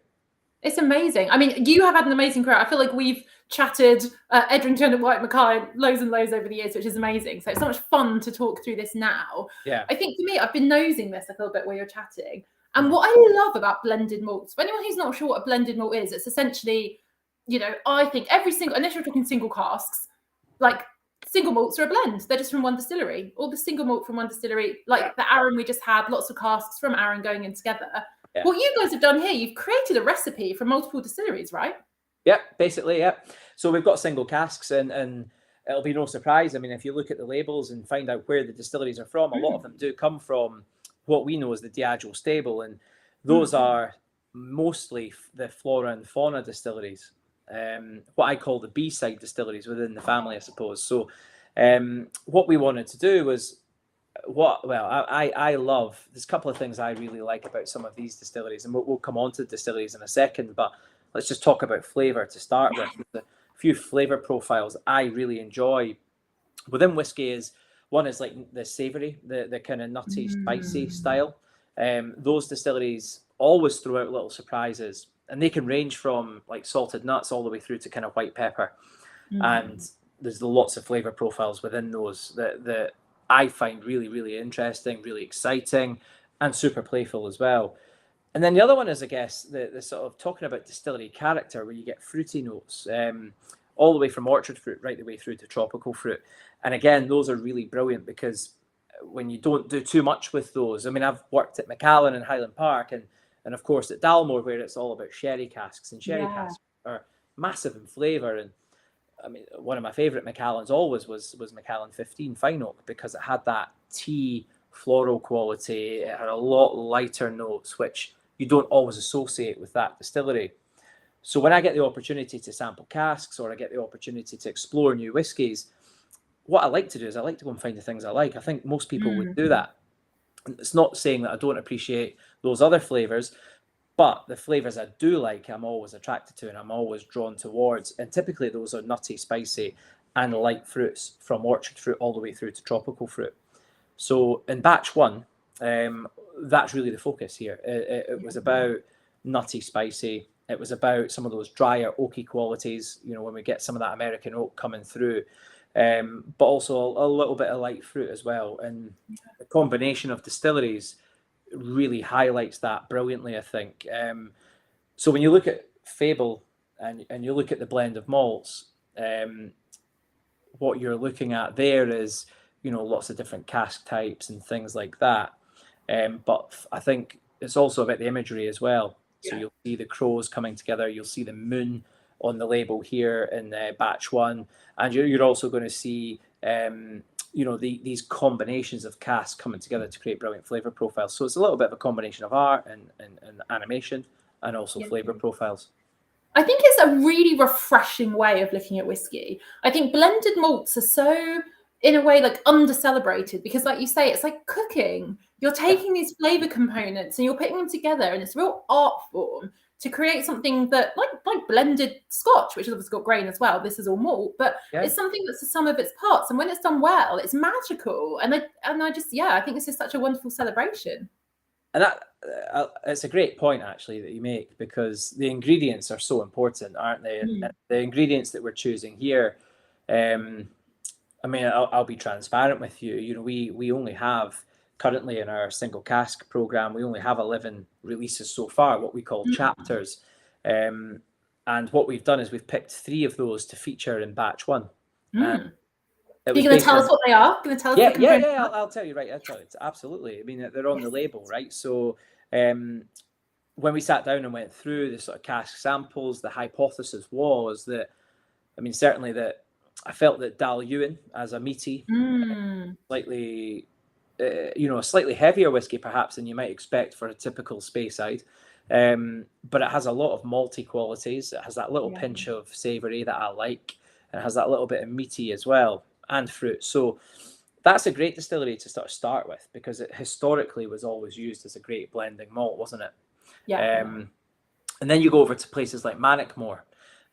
Speaker 1: It's amazing. I mean, you have had an amazing career. I feel like we've chatted Edrington and White Mackay loads and loads over the years, which is amazing. So it's so much fun to talk through this now.
Speaker 4: Yeah.
Speaker 1: I think for me, I've been nosing this a little bit while you're chatting. And what I love about blended malts, for anyone who's not sure what a blended malt is, it's essentially, you know, I think unless you're talking single casks, like single malts are a blend. They're just from one distillery. All the single malt from one distillery, like the Arran we just had, lots of casks from Arran going in together. Yeah. What you guys have done here, you've created a recipe for multiple distilleries, right?
Speaker 4: Yeah, basically, yeah. So we've got single casks, and it'll be no surprise. I mean, if you look at the labels and find out where the distilleries are from, a lot of them do come from what we know as the Diageo stable, and those are mostly the flora and fauna distilleries, what I call the B-side distilleries within the family, I suppose. So what we wanted to do was, I love, there's a couple of things I really like about some of these distilleries, and we'll come on to distilleries in a second, but let's just talk about flavour to start with. The few flavour profiles I really enjoy within whiskey is, one is like the savoury, the kind of nutty, spicy style. Those distilleries always throw out little surprises, and they can range from like salted nuts all the way through to kind of white pepper. And there's lots of flavour profiles within those that I find really, really interesting, really exciting, and super playful as well. And then the other one is, I guess, the sort of talking about distillery character, where you get fruity notes, all the way from orchard fruit right the way through to tropical fruit. And again, those are really brilliant because when you don't do too much with those, I mean, I've worked at Macallan and Highland Park, and of course at Dalmore, where it's all about sherry casks, and sherry casks are massive in flavour. And I mean, one of my favourite Macallans always was Macallan 15 Fine Oak, because it had that tea floral quality. It had a lot lighter notes, which you don't always associate with that distillery. So when I get the opportunity to sample casks, or I get the opportunity to explore new whiskies, what I like to do is I like to go and find the things I like. I think most people would do that. It's not saying that I don't appreciate those other flavours, but the flavours I do like, I'm always attracted to and I'm always drawn towards. And typically those are nutty, spicy, and light fruits, from orchard fruit all the way through to tropical fruit. So in batch one, that's really the focus here. It was about nutty, spicy, It was about some of those drier oaky qualities, you know, when we get some of that American oak coming through, but also a little bit of light fruit as well. And the combination of distilleries really highlights that brilliantly, I think. So when you look at Fable and you look at the blend of malts, what you're looking at there is, you know, lots of different cask types and things like that. But I think it's also about the imagery as well. So you'll see the crows coming together. You'll see the moon on the label here in batch 1. And you're also going to see, you know, these combinations of casks coming together to create brilliant flavor profiles. So it's a little bit of a combination of art and animation and also flavor profiles.
Speaker 1: I think it's a really refreshing way of looking at whiskey. I think blended malts are so, in a way, like under-celebrated because, like you say, it's like cooking. You're taking these flavor components and you're putting them together, and it's a real art form to create something that, like blended Scotch, which has obviously got grain as well. This is all malt, but it's something that's the sum of its parts. And when it's done well, it's magical. And I just, I think this is such a wonderful celebration.
Speaker 4: And that it's a great point, actually, that you make, because the ingredients are so important, aren't they? And the ingredients that we're choosing here, I mean, I'll be transparent with you. You know, we only have currently in our single cask program, we only have 11 releases so far, what we call chapters. And what we've done is we've picked 3 of those to feature in batch 1.
Speaker 1: Are you going to tell us what they are? Going to tell us?
Speaker 4: I'll tell you, right. I'll tell you. Absolutely. I mean, they're on the label, right? So when we sat down and went through the sort of cask samples, the hypothesis was that, I mean, certainly that I felt that Dal Ewan as a meaty, slightly, you know, a slightly heavier whiskey perhaps than you might expect for a typical Speyside. But it has a lot of malty qualities. It has that little pinch of savoury that I like. It has that little bit of meaty as well, and fruit. So that's a great distillery to start with, because it historically was always used as a great blending malt, wasn't it? And then you go over to places like Mackmyra.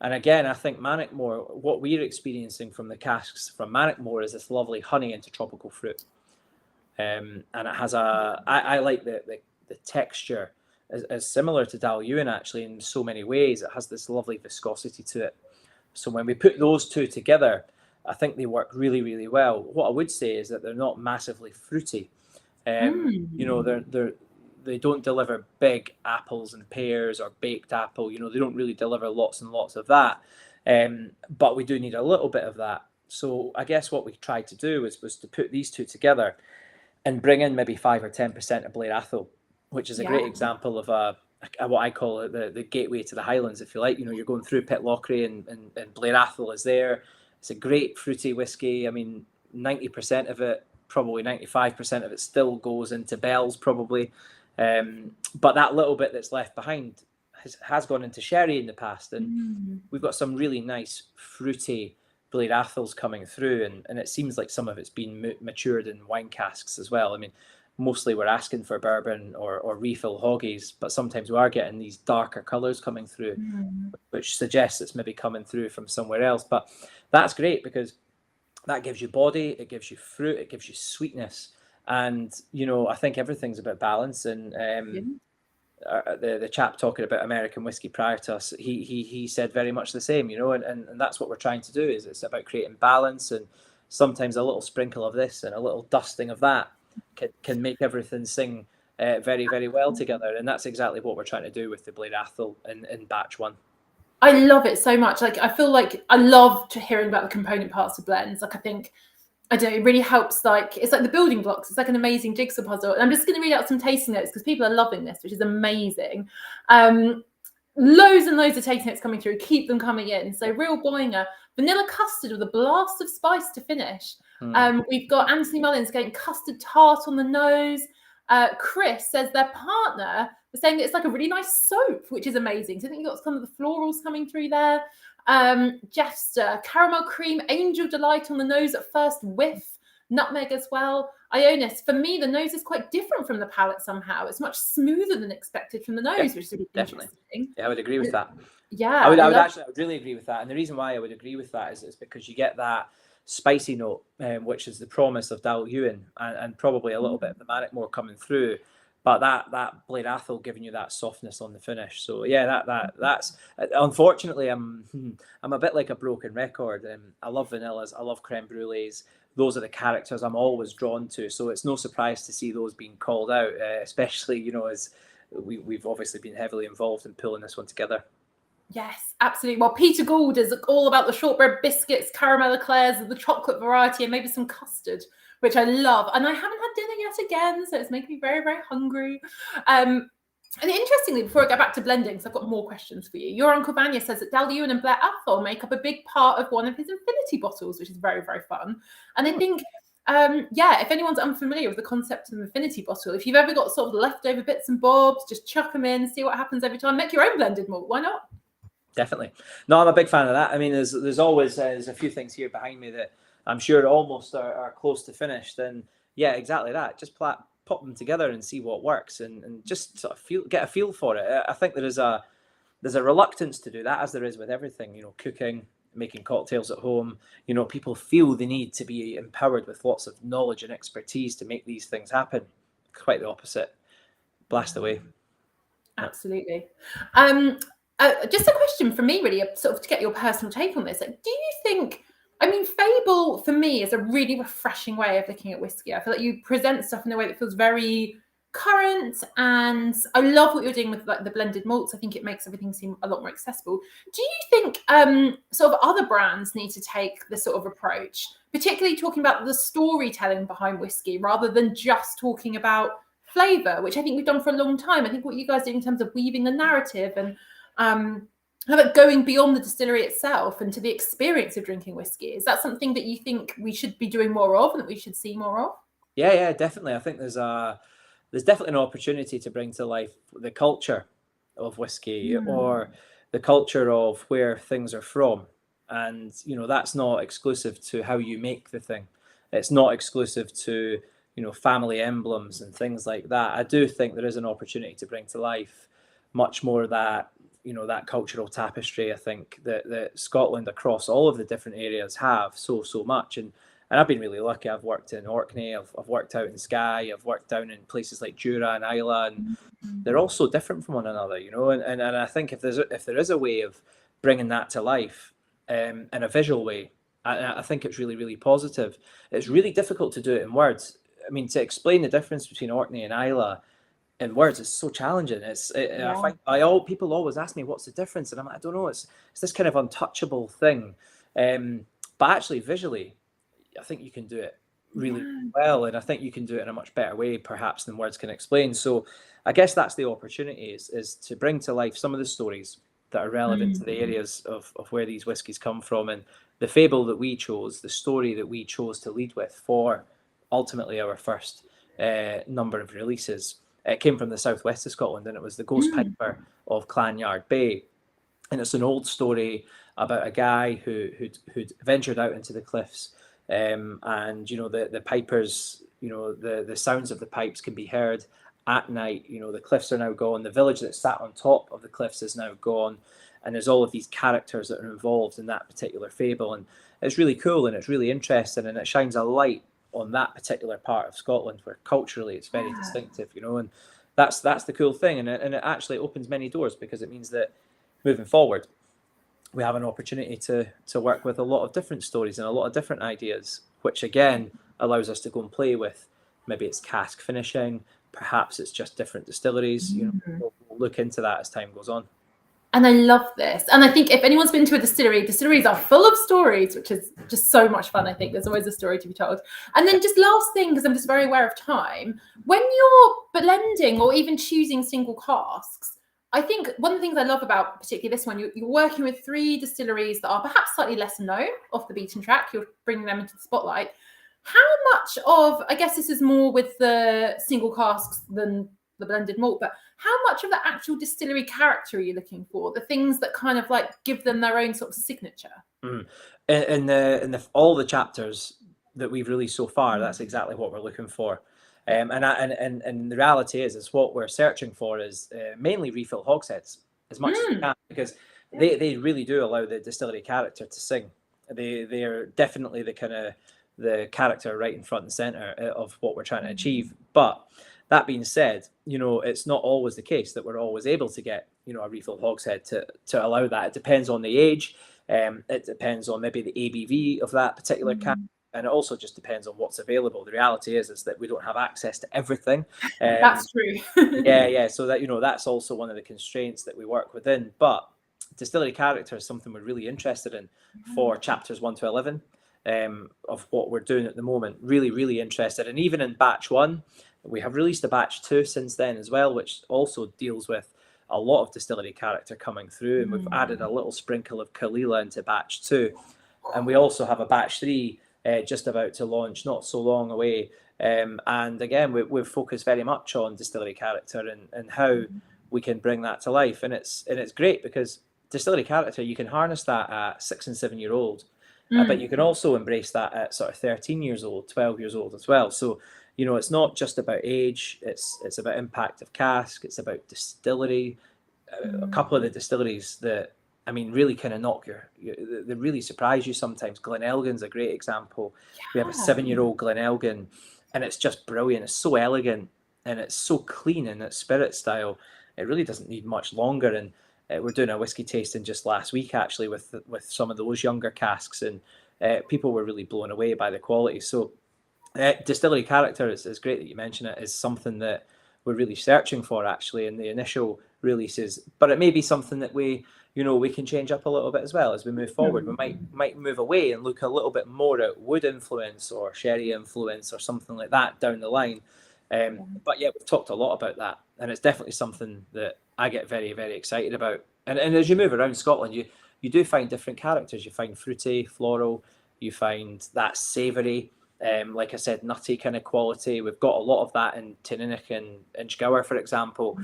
Speaker 4: And again, I think Mackmyra, what we're experiencing from the casks from Mackmyra is this lovely honey into tropical fruit. And it has I like the texture as similar to Dal Ewan, actually, in so many ways. It has this lovely viscosity to it. So when we put those two together, I think they work really, really well. What I would say is that they're not massively fruity. You know, they don't deliver big apples and pears or baked apple. You know, they don't really deliver lots and lots of that. But we do need a little bit of that. So I guess what we tried to do was to put these two together and bring in maybe 5 or 10% of Blair Athol, which is a great example of what I call it, the gateway to the Highlands, if you like. You know, you're going through Pitlochry and Blair Athol is there. It's a great fruity whiskey. I mean, 90% of it, probably 95% of it still goes into Bell's probably. But that little bit that's left behind has gone into sherry in the past. And we've got some really nice fruity Blair Athols coming through. And it seems like some of it's been matured in wine casks as well. I mean, mostly we're asking for bourbon or refill hoggies, but sometimes we are getting these darker colours coming through, which suggests it's maybe coming through from somewhere else. But that's great, because that gives you body, it gives you fruit, it gives you sweetness. And, you know, I think everything's about balance. And the chap talking about American whiskey prior to us, he said very much the same, you know, and that's what we're trying to do. Is it's about creating balance, and sometimes a little sprinkle of this and a little dusting of that can make everything sing very, very well together. And that's exactly what we're trying to do with the Blair Athol in batch 1.
Speaker 1: I love it so much. Like, I feel like I love hearing about the component parts of blends. Like, I think, I don't know, it really helps. Like, it's like the building blocks. It's like an amazing jigsaw puzzle. And I'm just going to read out some tasting notes because people are loving this, which is amazing. Loads and loads of tasting notes coming through. Keep them coming in. So, real boinger, vanilla custard with a blast of spice to finish. We've got Anthony Mullins getting custard tart on the nose. Chris says their partner was saying that it's like a really nice soap, which is amazing. So I think you've got some of the florals coming through there. Jester, caramel cream, angel delight on the nose at first whiff, nutmeg as well. Ionis, for me, the nose is quite different from the palate somehow. It's much smoother than expected from the nose, which is really interesting.
Speaker 4: Yeah, I would agree with that.
Speaker 1: Yeah,
Speaker 4: I would really agree with that. And the reason why I would agree with that is because you get that spicy note, which is the promise of Dal Ewan, and probably a little bit of the Mackmyra coming through. but that Blade Athol giving you that softness on the finish. So yeah, that's unfortunately I'm a bit like a broken record. I love vanillas, I love creme brulees. Those are the characters I'm always drawn to. So it's no surprise to see those being called out, especially, you know, as we've obviously been heavily involved in pulling this one together.
Speaker 1: Yes, absolutely. Well, Peter Gould is all about the shortbread biscuits, caramel eclairs, the chocolate variety, and maybe some custard, which I love. And I haven't had dinner yet again, so it's making me very, very hungry. And interestingly, before I go back to blending, because I've got more questions for you, your Uncle Vanya says that Dal Ewan and Blair Athol make up a big part of one of his infinity bottles, which is very, very fun. And I think, yeah, if anyone's unfamiliar with the concept of an infinity bottle, if you've ever got sort of leftover bits and bobs, just chuck them in, see what happens every time. Make your own blended malt. Why not?
Speaker 4: Definitely. No, I'm a big fan of that. I mean, there's always there's a few things here behind me that I'm sure almost are close to finished. And yeah, exactly that. Just pop them together and see what works, and just sort of get a feel for it. I think there's a reluctance to do that, as there is with everything. You know, cooking, making cocktails at home. You know, people feel the need to be empowered with lots of knowledge and expertise to make these things happen. Quite the opposite. Blast away.
Speaker 1: Absolutely. Just a question for me, really, sort of to get your personal take on this. Like, do you think, I mean, Fable for me is a really refreshing way of looking at whiskey. I feel like you present stuff in a way that feels very current, and I love what you're doing with like the blended malts. I think it makes everything seem a lot more accessible. Do you think sort of other brands need to take this sort of approach, particularly talking about the storytelling behind whiskey rather than just talking about flavor, which I think we've done for a long time? I think what you guys do in terms of weaving the narrative and how about going beyond the distillery itself and to the experience of drinking whiskey? Is that something that you think we should be doing more of and that we should see more of?
Speaker 4: Yeah, definitely. I think there's definitely an opportunity to bring to life the culture of whiskey or the culture of where things are from. And, you know, that's not exclusive to how you make the thing. It's not exclusive to, you know, family emblems and things like that. I do think there is an opportunity to bring to life much more of that, you know, that cultural tapestry. I think that Scotland across all of the different areas have so much. And I've been really lucky. I've worked in Orkney, I've worked out in Skye, I've worked down in places like Jura and Islay, and they're all so different from one another, you know. And I think if there is a way of bringing that to life in a visual way, I think it's really, really positive. It's really difficult to do it in words. I mean, to explain the difference between Orkney and Islay in words is so challenging. I find people always ask me what's the difference, and I'm like, I don't know. It's this kind of untouchable thing, but actually visually, I think you can do it really well, and I think you can do it in a much better way, perhaps, than words can explain. So, I guess that's the opportunity is to bring to life some of the stories that are relevant to the areas of where these whiskies come from, and the fable that we chose, the story that we chose to lead with for ultimately our first number of releases. It came from the southwest of Scotland, and it was the Ghost Piper of Clanyard Bay. And it's an old story about a guy who'd ventured out into the cliffs, and you know the pipers, you know the sounds of the pipes can be heard at night. You know, the cliffs are now gone. The village that sat on top of the cliffs is now gone, and there's all of these characters that are involved in that particular fable, and it's really cool and it's really interesting, and it shines a light on that particular part of Scotland where culturally it's very distinctive, you know, and that's the cool thing, and it actually opens many doors, because it means that moving forward we have an opportunity to work with a lot of different stories and a lot of different ideas, which again allows us to go and play with. Maybe it's cask finishing, perhaps it's just different distilleries. You know, we'll look into that as time goes on.
Speaker 1: And I love this. And I think if anyone's been to a distillery, distilleries are full of stories, which is just so much fun. I think there's always a story to be told. And then just last thing, because I'm just very aware of time, when you're blending or even choosing single casks, I think one of the things I love about particularly this one, you're working with 3 distilleries that are perhaps slightly less known, off the beaten track. You're bringing them into the spotlight. How much of, I guess this is more with the single casks than the blended malt, but how much of the actual distillery character are you looking for? The things that kind of like give them their own sort of signature.
Speaker 4: In the all the chapters that we've released so far, that's exactly what we're looking for. And the reality is what we're searching for is mainly refill hogsheads as much as we can, because they really do allow the distillery character to sing. They are definitely the character right in front and center of what we're trying to achieve. But That being said, you know, it's not always the case that we're always able to get, you know, a refilled hogshead to allow that. It depends on the age. It depends on maybe the ABV of that particular cask. And it also just depends on what's available. The reality is that we don't have access to everything.
Speaker 1: That's true.
Speaker 4: Yeah. So that, you know, that's also one of the constraints that we work within. But distillery character is something we're really interested in for chapters 1 to 11 of what we're doing at the moment. Really, really interested. And even in batch 1, we have released a batch 2 since then as well, which also deals with a lot of distillery character coming through. And we've added a little sprinkle of Kalila into batch 2. And we also have a batch 3 just about to launch, not so long away. And again, we've focused very much on distillery character and how we can bring that to life. And it's great because distillery character, you can harness that at 6 and 7 year old, but you can also embrace that at sort of 13 years old, 12 years old as well. So, you know, it's not just about age, it's about impact of cask, it's about distillery. A couple of the distilleries that, I mean, really kind of knock they really surprise you sometimes. Glenelgan's a great example. We have a 7-year-old Glenelgan, and it's just brilliant. It's so elegant, and it's so clean in its spirit style. It really doesn't need much longer. And we're doing a whiskey tasting just last week, actually, with some of those younger casks, and people were really blown away by the quality. So distillery character is great that you mention it. Is something that we're really searching for, actually, in the initial releases. But it may be something that we can change up a little bit as well as we move forward. We might move away and look a little bit more at wood influence or sherry influence or something like that down the line. But yeah, we've talked a lot about that, and it's definitely something that I get very, very excited about. And as you move around Scotland, you do find different characters. You find fruity, floral, you find that savoury, like I said, nutty kind of quality. We've got a lot of that in Tininic and Inchgower, for example.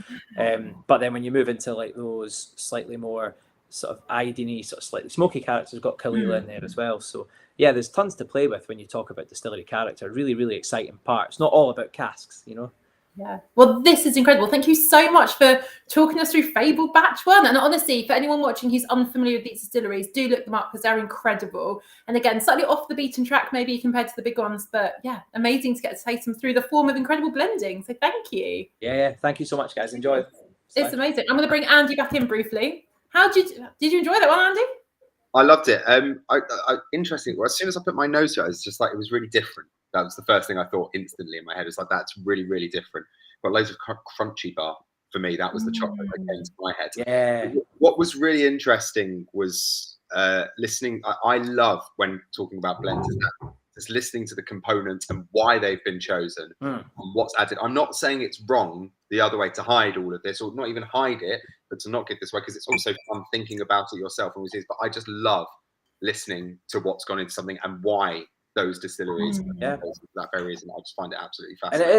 Speaker 4: But then when you move into like those slightly more sort of Ideny, sort of slightly smoky characters, we've got Kalila in there as well. So yeah, there's tons to play with when you talk about distillery character. Really, really exciting part. It's not all about casks, you know.
Speaker 1: Yeah. Well, this is incredible. Thank you so much for talking us through Fable Batch 1. And honestly, for anyone watching who's unfamiliar with these distilleries, do look them up because they're incredible. And again, slightly off the beaten track maybe compared to the big ones, but yeah, amazing to get to taste them through the form of incredible blending. So thank you.
Speaker 4: Yeah. Thank you so much, guys. Enjoy.
Speaker 1: It's amazing. I'm going to bring Andy back in briefly. Did you enjoy that one, Andy?
Speaker 2: I loved it. Interesting. Well, as soon as I put my nose to it, it's just like it was really different. That was the first thing I thought instantly in my head. It's like, that's really, really different. Got loads of crunchy bar for me. That was the chocolate that came to my head.
Speaker 4: Yeah.
Speaker 2: What was really interesting was listening. I love when talking about blends, just listening to the components and why they've been chosen and what's added. I'm not saying it's wrong the other way to hide all of this, or not even hide it, but to not get this way, because it's also fun thinking about it yourself. But I just love listening to what's gone into something and why those distilleries for that very reason. I just find it absolutely fascinating.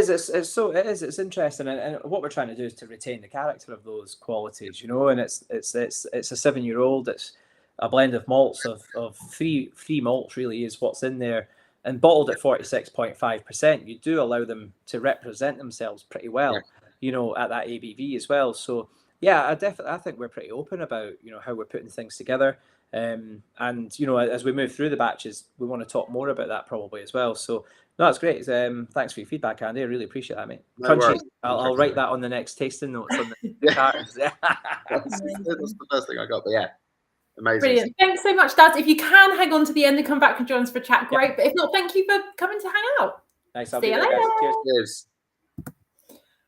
Speaker 4: And it's interesting, and what we're trying to do is to retain the character of those qualities, you know. And it's a 7-year-old. It's a blend of malts of three malts really is what's in there, and bottled at 46.5%. You do allow them to represent themselves pretty well, you know, at that ABV as well. So yeah, I think we're pretty open about, you know, how we're putting things together. And you know, as we move through the batches, we want to talk more about that probably as well. So no, that's great. Thanks for your feedback, Andy. I really appreciate that, mate.
Speaker 2: No worries.
Speaker 4: I'll write that on the next tasting notes on the cards.
Speaker 2: That's the first thing I got, but yeah, amazing.
Speaker 1: Brilliant. Thanks so much, Dad. If you can hang on to the end and come back and join us for a chat, great. But if not, thank you for coming to hang out.
Speaker 4: Nice.
Speaker 1: See you later.
Speaker 2: Cheers.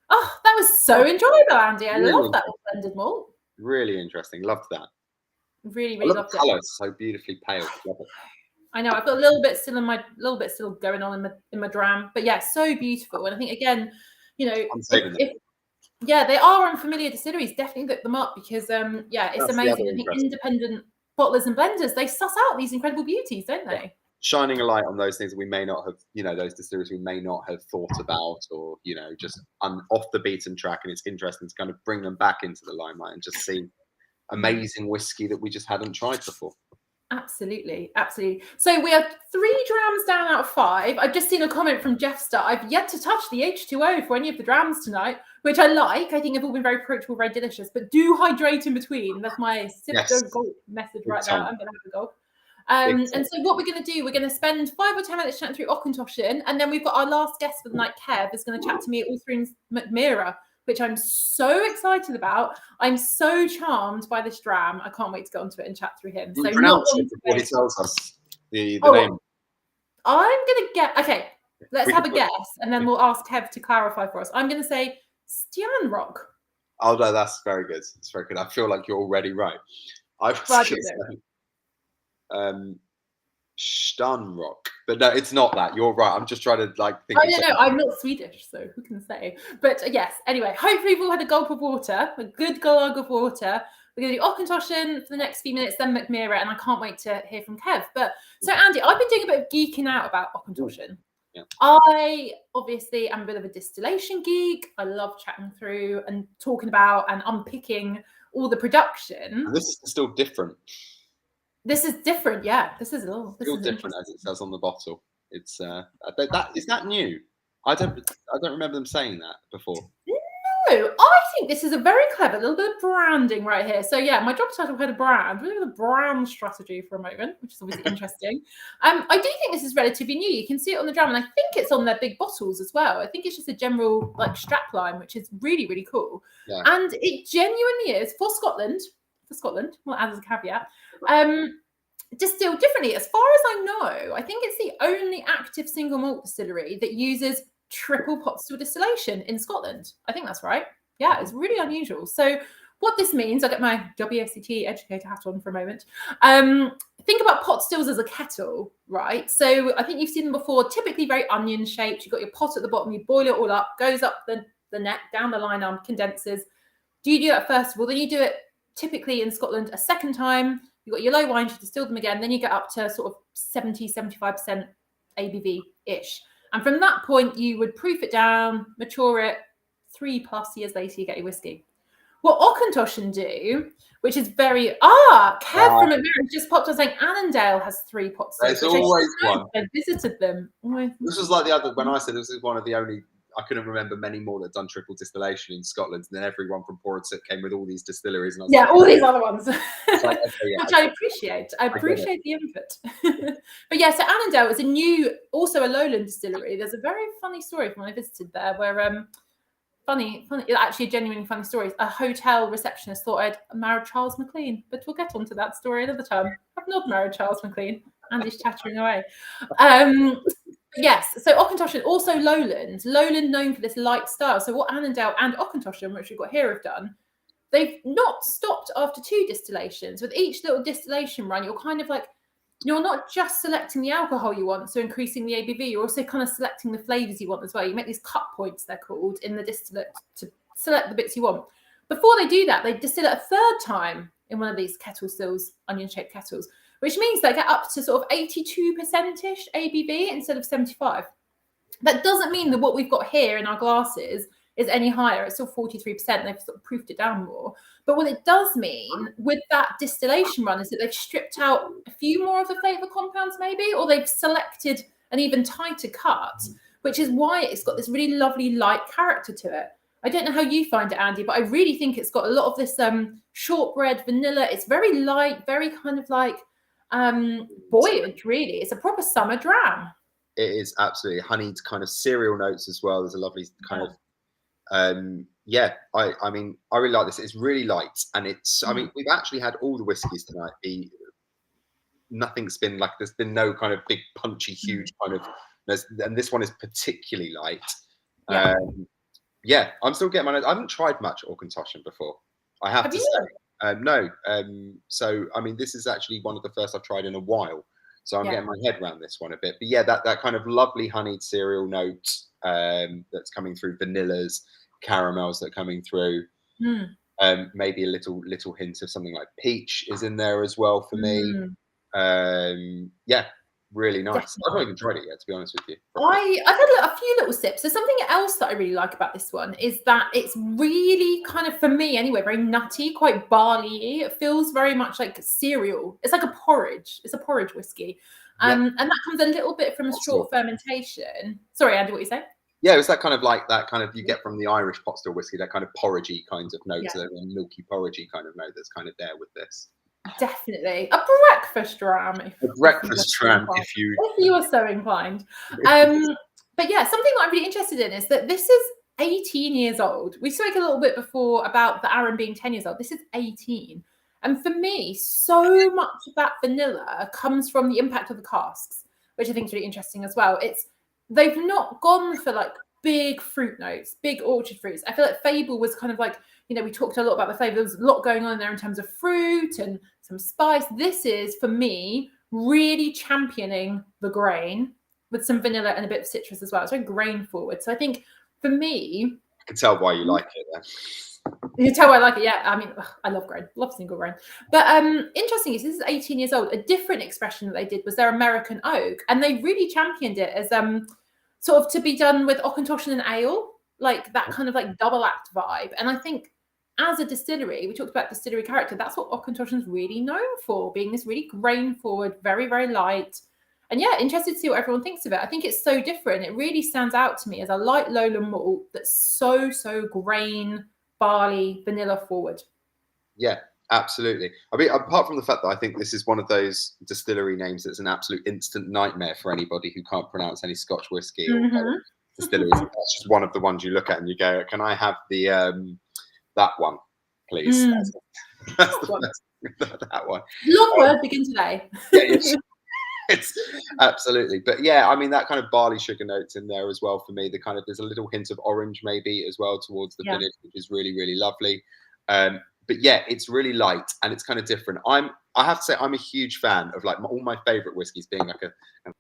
Speaker 1: Oh, that was so enjoyable, Andy. I love that blended malt.
Speaker 2: Really interesting. Loved that.
Speaker 1: Really
Speaker 2: I love
Speaker 1: loved
Speaker 2: the
Speaker 1: it.
Speaker 2: colour. So beautifully pale. Love it.
Speaker 1: I know I've got a little bit still going on in my dram, but yeah, so beautiful. And I think again, you know, if they are unfamiliar distilleries, definitely look them up because it's amazing. I think independent bottlers and blenders, they suss out these incredible beauties, don't they?
Speaker 2: Shining a light on those things that we may not have, you know, those distilleries we may not have thought about, or, you know, just off the beaten track. And it's interesting to kind of bring them back into the limelight and just see amazing whiskey that we just hadn't tried before.
Speaker 1: Absolutely. So we are 3 drams down out of 5. I've just seen a comment from Jeffster. I've yet to touch the H2O for any of the drams tonight, which I like. I think they've all been very approachable, very delicious, but do hydrate in between. That's my sip go gulp message right now. I'm going to have a gulp. And so what we're going to do, we're going to spend 5 or 10 minutes chatting through Auchentoshan, and then we've got our last guest for the night, Kev, is going to chat to me all through Mackmyra, which I'm so excited about. I'm so charmed by this dram. I can't wait to go onto it and chat through him. So
Speaker 2: pronounce it before he tells us the name.
Speaker 1: I'm going to get, okay, let's have a guess, and then we'll ask Kev to clarify for us. I'm going to say Stjärnrök.
Speaker 2: Oh, no, that's very good. It's very good. I feel like you're already right. I was going to say Stjärnrök, but no, it's not that. You're right. I'm just trying to think.
Speaker 1: I don't know. I'm not Swedish, so who can say? But yes. Anyway, hopefully we've all had a gulp of water, a good glug of water. We're going to do Auchentoshan for the next few minutes, then Mackmyra, and I can't wait to hear from Kev. But so Andy, I've been doing a bit of geeking out about Auchentoshan.
Speaker 2: Yeah.
Speaker 1: I obviously am a bit of a distillation geek. I love chatting through and talking about and unpicking all the production.
Speaker 2: And this is still different.
Speaker 1: This is different, yeah. This is
Speaker 2: still different, as it says on the bottle. It's is that new? I don't remember them saying that before.
Speaker 1: No, I think this is a very clever little bit of branding right here. So yeah, my job title had a brand. We're doing a brand strategy for a moment, which is obviously interesting. I do think this is relatively new. You can see it on the drum, and I think it's on their big bottles as well. I think it's just a general strap line, which is really, really cool. Yeah. And it genuinely is for Scotland. We'll add as a caveat. Distilled differently. As far as I know, I think it's the only active single malt distillery that uses triple pot still distillation in Scotland. I think that's right. Yeah, it's really unusual. So what this means, I'll get my WSET educator hat on for a moment. Think about pot stills as a kettle, right? So I think you've seen them before, typically very onion shaped. You've got your pot at the bottom, you boil it all up, goes up the neck, down the line arm, condenses. Do you do that first of all? Then you do it typically in Scotland a second time. You've got your low wines, you distill them again, then you get up to sort of 70, 75% ABV-ish. And from that point, you would proof it down, mature it, 3+ years later, you get your whiskey. What Auchentoshan do, which is very, Kev from Mackmyra just popped on saying Annandale has 3 pots.
Speaker 2: There's always one.
Speaker 1: I visited them.
Speaker 2: This was like the other, when I said this is one of the only, I couldn't remember many more that done triple distillation in Scotland, and then everyone from Portsmouth came with all these distilleries. And I was
Speaker 1: all these other ones,
Speaker 2: okay,
Speaker 1: which I appreciate. I appreciate the input. But yeah, so Annandale is also a lowland distillery. There's a very funny story from when I visited there, where funny, actually a genuinely funny story. A hotel receptionist thought I'd married Charles MacLean, but we'll get onto that story another time. I've not married Charles MacLean. Andy's chattering away. Yes, so Auchentoshan, also Lowland known for this light style. So what Annandale and Auchentoshan, which we've got here, have done, they've not stopped after 2 distillations. With each little distillation run, you're kind of you're not just selecting the alcohol you want, so increasing the ABV, you're also kind of selecting the flavors you want as well. You make these cut points, they're called, in the distillate to select the bits you want. Before they do that, they distill it a 3rd time in one of these kettle stills, onion-shaped kettles, which means they get up to sort of 82%-ish ABV instead of 75. That doesn't mean that what we've got here in our glasses is any higher. It's still 43%. They've sort of proofed it down more. But what it does mean with that distillation run is that they've stripped out a few more of the flavour compounds maybe, or they've selected an even tighter cut, which is why it's got this really lovely light character to it. I don't know how you find it, Andy, but I really think it's got a lot of this shortbread, vanilla. It's very light, very kind of buoyant, really. It's a proper summer dram.
Speaker 2: It is absolutely honeyed kind of cereal notes as well. There's a lovely kind of I mean, I really like this. It's really light, and it's I mean, we've actually had all the whiskies tonight nothing's been there's been no kind of big punchy huge kind of, and this one is particularly light. I'm still getting I haven't tried much Auchentoshan before, I have to say. No. So I mean, this is actually one of the first I've tried in a while. So I'm getting my head around this one a bit. But yeah, that kind of lovely honeyed cereal note that's coming through, vanillas, caramels that are coming through. Maybe a little hint of something like peach is in there as well for me. Really nice. Definitely. I've not even tried it yet, to be honest with you.
Speaker 1: I've had a few little sips. There's something else that I really like about this one is that it's really kind of, for me anyway, very nutty, quite barley-y. It feels very much like cereal. It's like a porridge. It's a porridge whiskey. And that comes a little bit from a short fermentation. Sorry, Andy, what you say?
Speaker 2: Yeah, it's that kind of you get from the Irish pot still whiskey, that kind of porridgey kind of note, a milky porridgey kind of note that's kind of there with this.
Speaker 1: Definitely a breakfast dram.
Speaker 2: A breakfast dram, if
Speaker 1: you are so inclined. But yeah, something that I'm really interested in is that this is 18 years old. We spoke a little bit before about the Arran being 10 years old. This is 18. And for me, so much of that vanilla comes from the impact of the casks, which I think is really interesting as well. They've not gone for like big fruit notes, big orchard fruits. I feel like Fable was kind of like, we talked a lot about the flavor. There was a lot going on there in terms of fruit and some spice. This is, for me, really championing the grain with some vanilla and a bit of citrus as well. It's very grain forward. So I think for me,
Speaker 2: I can tell why you like it then.
Speaker 1: You can tell why I like it. Yeah, I mean, I love grain, love single grain. But interesting is this is 18 years old. A different expression that they did was their American oak, and they really championed it as sort of to be done with Auchentoshan and ale, like that kind of like double act vibe. And I think as a distillery, we talked about distillery character. That's what Auchentoshan's really known for, being this really grain forward, very, very light. And yeah, interested to see what everyone thinks of it. I think it's so different. It really stands out to me as a light lowland malt that's so grain, barley, vanilla forward.
Speaker 2: Yeah, absolutely. I mean, apart from the fact that I think this is one of those distillery names that's an absolute instant nightmare for anybody who can't pronounce any Scotch whiskey or distilleries. That's just one of the ones you look at and you go, can I have the that one, please? That's that one.
Speaker 1: Long word begin today.
Speaker 2: It's absolutely. But yeah, I mean, that kind of barley sugar notes in there as well for me. There's a little hint of orange maybe as well towards the finish, which is really, really lovely. But yeah, it's really light and it's kind of different. I have to say, I'm a huge fan of like all my favorite whiskeys being like that kind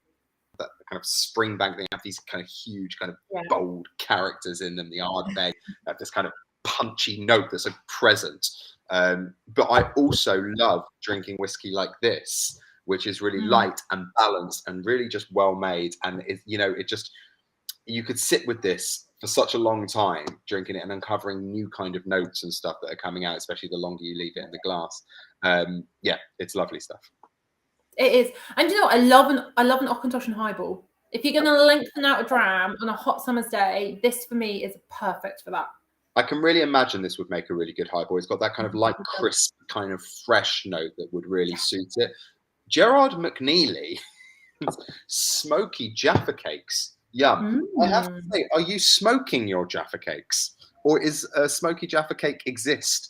Speaker 2: of Springbank. They have these kind of huge, kind of bold characters in them. The Ardbeg have this kind of punchy note that's a present. But I also love drinking whiskey like this, which is really light and balanced and really just well made. And you could sit with this for such a long time drinking it and uncovering new kind of notes and stuff that are coming out, especially the longer you leave it in the glass. Yeah, it's lovely stuff.
Speaker 1: It is. And you know what? I love an Auchentoshan highball. If you're going to lengthen out a dram on a hot summer's day, this for me is perfect for that.
Speaker 2: I can really imagine this would make a really good highball. It's got that kind of light, crisp, kind of fresh note that would really suit it. Gerard McNeely, smoky Jaffa cakes. Yum. I have to say, are you smoking your Jaffa cakes? Or is a smoky Jaffa cake exist?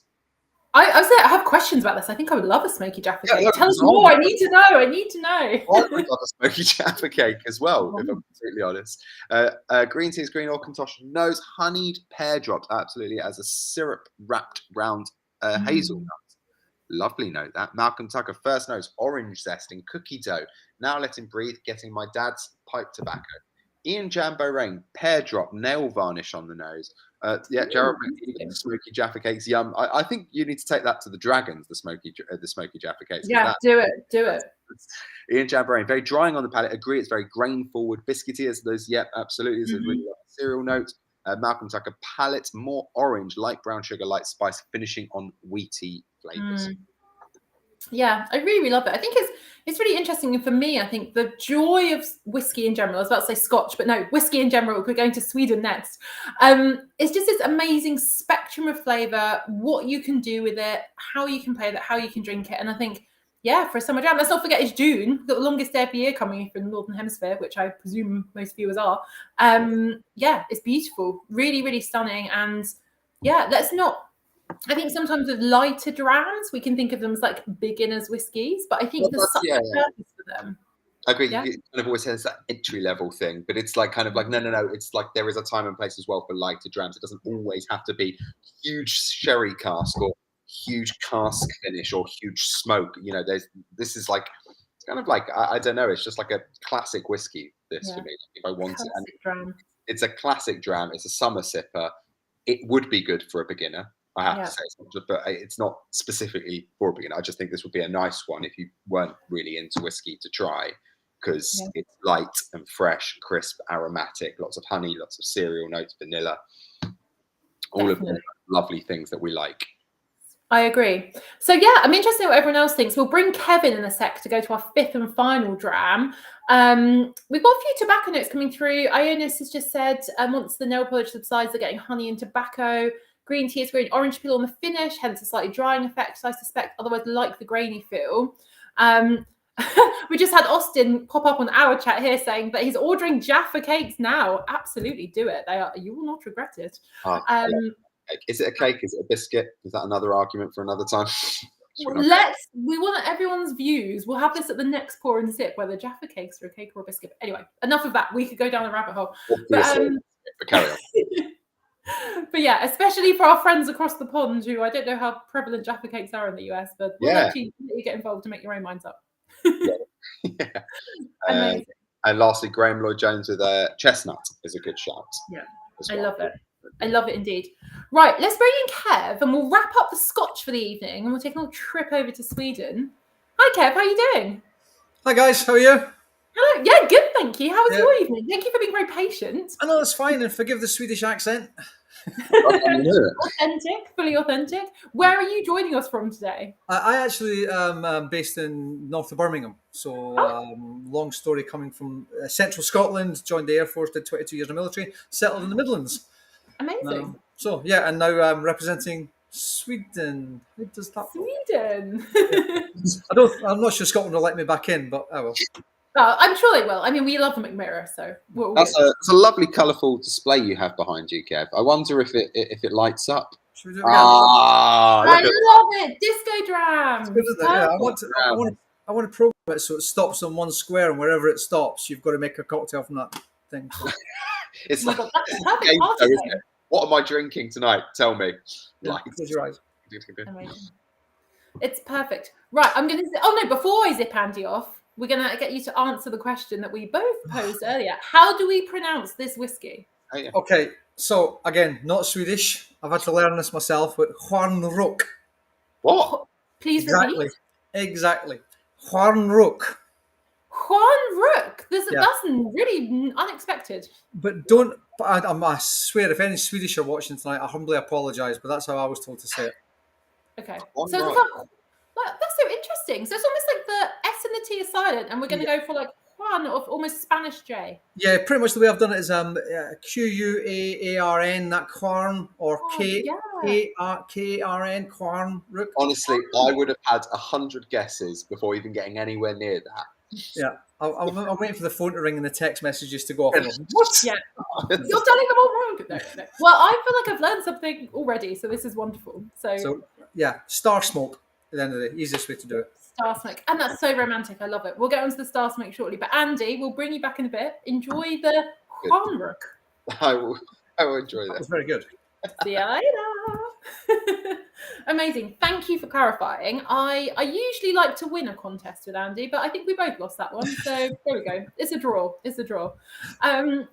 Speaker 1: I have questions about this. I think I would love a smoky Jaffa cake. Tell us more. I need to know. I would
Speaker 2: love a smoky Jaffa cake as well, if I'm completely honest. Green tea's green Auchentoshan nose, honeyed pear drops, absolutely, as a syrup wrapped round hazelnut. Lovely note that. Malcolm Tucker, first nose, orange zest in cookie dough. Now let him breathe, getting my dad's pipe tobacco. Ian Jambo Rain, pear drop, nail varnish on the nose. Gerard McNeely, smoky Jaffa cakes, yum. I think you need to take that to the Dragons, the smoky Jaffa cakes.
Speaker 1: Yeah, do it.
Speaker 2: Ian Jambo Rain, very drying on the palate. Agree, it's very grain forward, biscuity as those. Yep, absolutely. There's a really cereal note. Malcolm Tucker, palate more orange, light brown sugar, light spice, finishing on wheaty flavors.
Speaker 1: Yeah, I really love it. I think it's really interesting. And for me, I think the joy of whiskey in general, I was about to say Scotch, but no, whiskey in general, we're going to Sweden next. It's just this amazing spectrum of flavor, what you can do with it, how you can play with it, how you can drink it. And I think, yeah, for a summer jam, let's not forget it's June, we've got the longest day of the year coming from the Northern Hemisphere, which I presume most viewers are. Yeah, it's beautiful, really, really stunning. And yeah, I think sometimes with lighter drams, we can think of them as like beginners whiskies, but I think there's such a purpose for them.
Speaker 2: I agree. Yeah. It kind of always has that entry level thing, but it's like kind of like, no. It's like there is a time and place as well for lighter drams. It doesn't always have to be huge sherry cask or huge cask finish or huge smoke. This is like, it's kind of like, I don't know. It's just like a classic whiskey, for me, if I want it. It's a classic dram. It's a summer sipper. It would be good for a beginner. I have to say, but it's not specifically for a beginner. I just think this would be a nice one if you weren't really into whiskey to try, because it's light and fresh, crisp, aromatic, lots of honey, lots of cereal notes, vanilla, all of the lovely things that we like.
Speaker 1: I agree. So yeah, I'm interested in what everyone else thinks. We'll bring Kevin in a sec to go to our fifth and final dram. We've got a few tobacco notes coming through. Ionis has just said, once the nail polish subsides, they're getting honey and tobacco. Green tea is green orange peel on the finish, hence a slightly drying effect, I suspect. Otherwise, like the grainy feel. We just had Austin pop up on our chat here saying that he's ordering Jaffa cakes now. Absolutely do it. You will not regret it.
Speaker 2: Is it a cake? Is it a biscuit? Is that another argument for another time?
Speaker 1: We want everyone's views. We'll have this at the next pour and sip, whether Jaffa cakes are a cake or a biscuit. Anyway, enough of that. We could go down the rabbit hole.
Speaker 2: But carry on.
Speaker 1: But yeah, especially for our friends across the pond, who I don't know how prevalent Jaffa cakes are in the US, but we'll let you get involved to make your own minds up. Amazing.
Speaker 2: And lastly, Graham Lloyd Jones with a chestnut is a good shout.
Speaker 1: Yeah, I love it. I love it indeed. Right, let's bring in Kev and we'll wrap up the Scotch for the evening and we'll take a little trip over to Sweden. Hi Kev, how are you doing?
Speaker 5: Hi guys, how are you?
Speaker 1: Hello. Yeah, good, thank you. How was your evening? Thank you for being very patient.
Speaker 5: I know, it's fine, and forgive the Swedish accent.
Speaker 1: Authentic, fully authentic. Where are you joining us from today?
Speaker 5: I actually am based in north of Birmingham. So, long story, coming from central Scotland, joined the Air Force, did 22 years in the military, settled in the Midlands.
Speaker 1: Amazing.
Speaker 5: And now I'm representing Sweden. How does that
Speaker 1: Sweden.
Speaker 5: I'm not sure Scotland will let me back in, but I will.
Speaker 1: Oh, I'm sure they will. I mean, we love the Mackmyra, so
Speaker 2: it's a lovely, colourful display you have behind you, Kev. I wonder if it lights up.
Speaker 5: Should we do it again?
Speaker 1: I love it. Disco drams.
Speaker 5: Good, isn't it? Yeah, I want to program it so it stops on one square, and wherever it stops, you've got to make a cocktail from that thing. So.
Speaker 2: It's
Speaker 1: like, that's perfect party,
Speaker 2: isn't it? What am I drinking tonight? Tell me.
Speaker 5: Close your eyes.
Speaker 1: Amazing. It's perfect. Right, I'm going to... Oh, no, before I zip Andy off, we're going to get you to answer the question that we both posed earlier. How do we pronounce this whiskey?
Speaker 5: Okay, so again, not Swedish. I've had to learn this myself, but Stjärnrök.
Speaker 2: What?
Speaker 1: Please repeat.
Speaker 5: Exactly. Stjärnrök.
Speaker 1: Stjärnrök. That's really unexpected.
Speaker 5: But don't... I swear, if any Swedish are watching tonight, I humbly apologise, but that's how I was told to say it.
Speaker 1: Okay. That's so interesting. So it's almost like the S and the T is silent, and we're going to go for like Juan of almost Spanish J.
Speaker 5: Yeah, pretty much the way I've done it is Quaarn, that Quarn, or K-A-R-N, Stjärnrök.
Speaker 2: Honestly, I would have had 100 guesses before even getting anywhere near that.
Speaker 5: Yeah, I'm waiting for the phone to ring and the text messages to go off.
Speaker 1: What? Yeah, you're telling them all wrong. No. Well, I feel like I've learned something already, so this is wonderful. So
Speaker 5: yeah, Star Smoke. At the end of the day, easiest way to do it.
Speaker 1: Star Smoke, and that's so romantic. I love it. We'll get onto the Star Smoke shortly, but Andy, we'll bring you back in a bit. Enjoy the Stjärnrök.
Speaker 2: I will enjoy that.
Speaker 5: That's very good.
Speaker 1: See you later. Amazing. Thank you for clarifying. I usually like to win a contest with Andy, but I think we both lost that one. So there we go. It's a draw. But how are you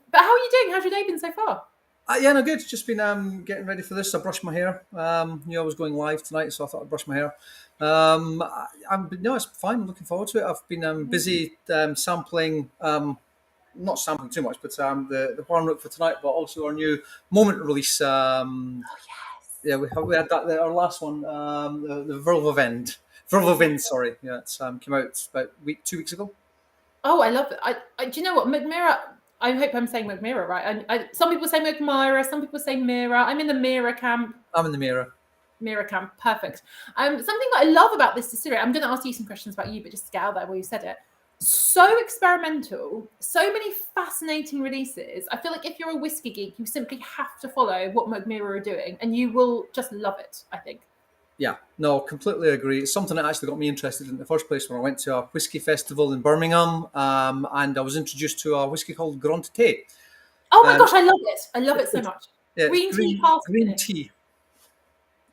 Speaker 1: doing? How's your day been so far?
Speaker 5: Yeah, no, good. Just been getting ready for this. I brushed my hair. I was going live tonight, so I thought I'd brush my hair. It's fine. I'm looking forward to it. I've been busy sampling, not sampling too much, but the Stjärnrök for tonight, but also our new Moment release.
Speaker 1: Yes.
Speaker 5: Yeah, we had that. Our last one, the Verve sorry. Yeah, it's came out about 2 weeks ago.
Speaker 1: Oh, I love it. Do you know what, Mackmyra? I hope I'm saying Mackmyra right. Some people say Mackmyra, some people say Mira. I'm in the Mira camp.
Speaker 5: I'm in the Mira
Speaker 1: camp. Perfect. Something that I love about this distillery, I'm going to ask you some questions about you, but just to get out there where you said it. So experimental, so many fascinating releases. I feel like if you're a whiskey geek, you simply have to follow what Mackmyra are doing, and you will just love it, I think.
Speaker 5: Yeah, no, completely agree. It's something that actually got me interested in the first place when I went to a whiskey festival in Birmingham, and I was introduced to a whiskey called Grand Tea.
Speaker 1: Oh my gosh, I love it! I love it so much.
Speaker 5: Yeah,
Speaker 1: green tea.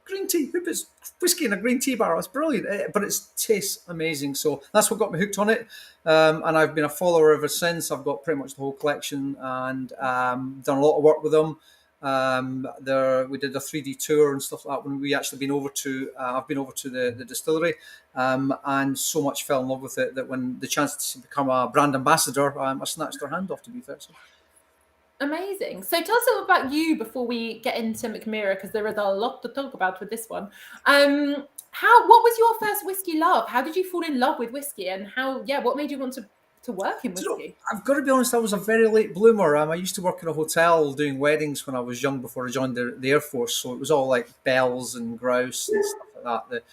Speaker 5: Green tea. Who puts whiskey in a green tea barrel? It's brilliant, but it tastes amazing. So that's what got me hooked on it, and I've been a follower ever since. I've got pretty much the whole collection, and done a lot of work with them. We did a 3D tour and stuff like that when we actually been over to I've been over to the distillery, and so much fell in love with it that when the chance to become a brand ambassador, I snatched their hand off, to be fair. So.
Speaker 1: Amazing. So tell us a little about you before we get into Mackmyra, because there is a lot to talk about with this one. What was your first whiskey love? How did you fall in love with whiskey, and what made you want to to work in whiskey?
Speaker 5: I've got to be honest, I was a very late bloomer. I used to work in a hotel doing weddings when I was young before I joined the Air Force. So it was all like bells and grouse and stuff like that.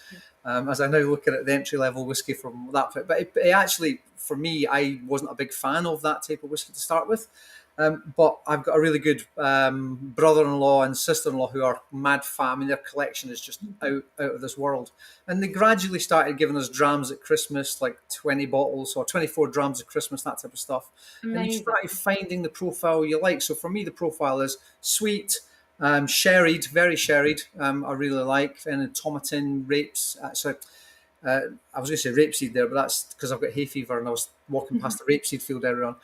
Speaker 5: As I now look at it, the entry level whiskey from that. But it actually, for me, I wasn't a big fan of that type of whiskey to start with. But I've got a really good brother-in-law and sister-in-law who are mad fan. I mean, their collection is just out of this world. And they gradually started giving us drams at Christmas, like 20 bottles or 24 drams at Christmas, that type of stuff.
Speaker 1: Amazing.
Speaker 5: And you started finding the profile you like. So for me, the profile is sweet, sherried, very sherried. I really like, and tomatin, rapes. I was going to say rapeseed there, but that's because I've got hay fever and I was walking past the rapeseed field earlier on.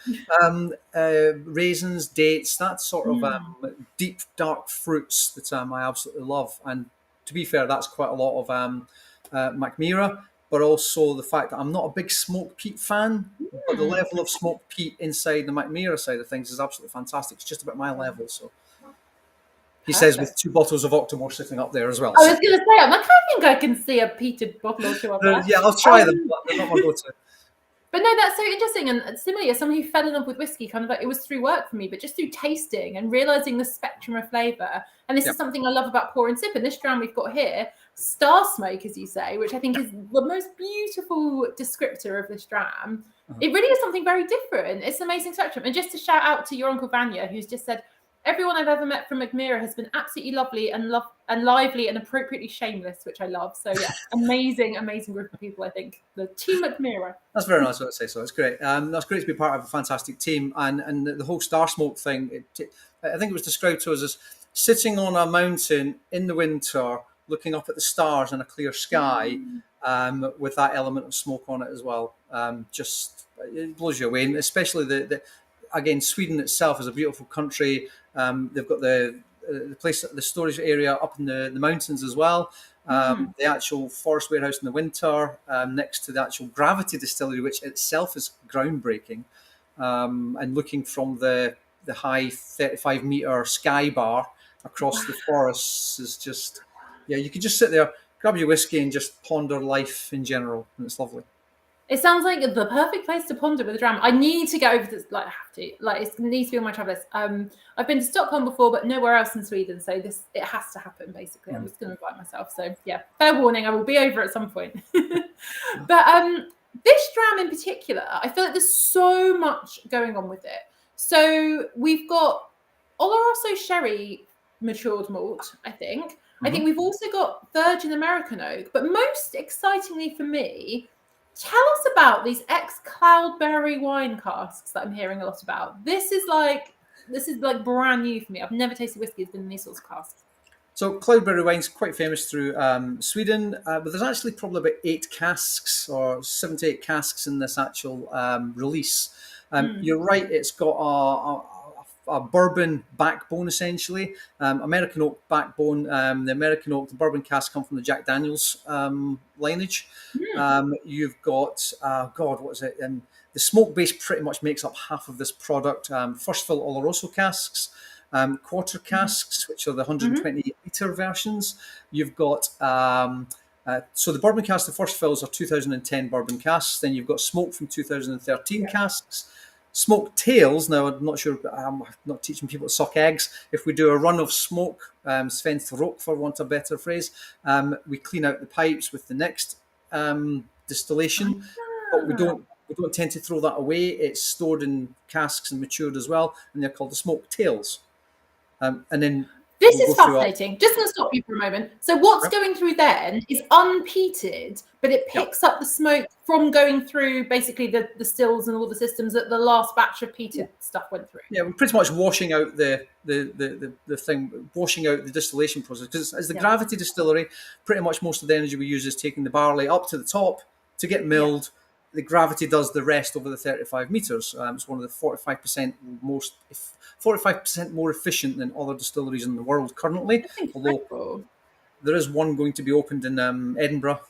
Speaker 5: Raisins, dates, that sort of deep, dark fruits that I absolutely love. And to be fair, that's quite a lot of Mackmyra, but also the fact that I'm not a big smoked peat fan, but the level of smoked peat inside the Mackmyra side of things is absolutely fantastic. It's just about my level, so. He says with 2 bottles of Octomore sitting up there as well.
Speaker 1: I was going to say, I think I can see a peated bottle or two up there.
Speaker 5: Yeah, I'll try them, but they're not my go-to.
Speaker 1: But no, that's so interesting. And similarly, as someone who fell in love with whiskey, kind of like it was through work for me, but just through tasting and realizing the spectrum of flavor. And this is something I love about pour and sip. And this dram we've got here, Star Smoke, as you say, which I think is the most beautiful descriptor of this dram. It really is something very different. It's an amazing spectrum. And just to shout out to your Uncle Vanya, who's just said, everyone I've ever met from Mackmyra has been absolutely lovely and lively and appropriately shameless, which I love. So yeah, amazing group of people. I think the team Mackmyra.
Speaker 5: That's very nice to say. So it's great. That's great to be part of a fantastic team, and the whole Star Smoke thing. I think it was described to us as sitting on a mountain in the winter, looking up at the stars and a clear sky, with that element of smoke on it as well. Just it blows you away, and especially the again, Sweden itself is a beautiful country. They've got the place, the storage area up in the mountains as well. The actual forest warehouse in the winter, next to the actual Gravity distillery, which itself is groundbreaking. And looking from the high 35-meter sky bar across the forests is just, you could just sit there, grab your whiskey, and just ponder life in general, and it's lovely.
Speaker 1: It sounds like the perfect place to ponder with a dram. I need to get over this. Like, I have to. Like, it needs to be on my travel list. I've been to Stockholm before, but nowhere else in Sweden. So it has to happen. Basically, I'm just going to invite myself. So yeah, fair warning. I will be over at some point. But this dram in particular, I feel like there's so much going on with it. So we've got Oloroso Sherry matured malt, I think. I think we've also got Virgin American Oak. But most excitingly for me, tell us about these ex-Cloudberry wine casks that I'm hearing a lot about. This is like brand new for me. I've never tasted whiskey that's been in these sorts of casks.
Speaker 5: So Cloudberry wine's quite famous through Sweden, but there's actually probably about 8 casks or 7 to 8 casks in this actual release. You're right, it's got a bourbon backbone essentially, American oak backbone. The American oak, the bourbon casks come from the Jack Daniels lineage. You've got what is it? The smoke base pretty much makes up half of this product. First fill Oloroso casks, quarter casks, which are the 120 litre versions. You've got so the bourbon casks, the first fills are 2010 bourbon casks. Then you've got smoke from 2013 casks. Smoked tails. Now, I'm not sure, I'm not teaching people to suck eggs. If we do a run of smoke, Svensk Rock, for want of a better phrase, we clean out the pipes with the next distillation, but we don't tend to throw that away. It's stored in casks and matured as well, and they're called the smoked tails. And then
Speaker 1: this is fascinating. Just going to stop you for a moment. So what's going through then is unpeated, but it picks up the smoke from going through basically the stills and all the systems that the last batch of peated stuff went through. Yeah,
Speaker 5: we're pretty much washing out the thing, washing out the distillation process. Because as the Gravity distillery, pretty much most of the energy we use is taking the barley up to the top to get milled. The Gravity does the rest over the 35 meters. It's one of the 45% more efficient than other distilleries in the world currently. Although there is one going to be opened in Edinburgh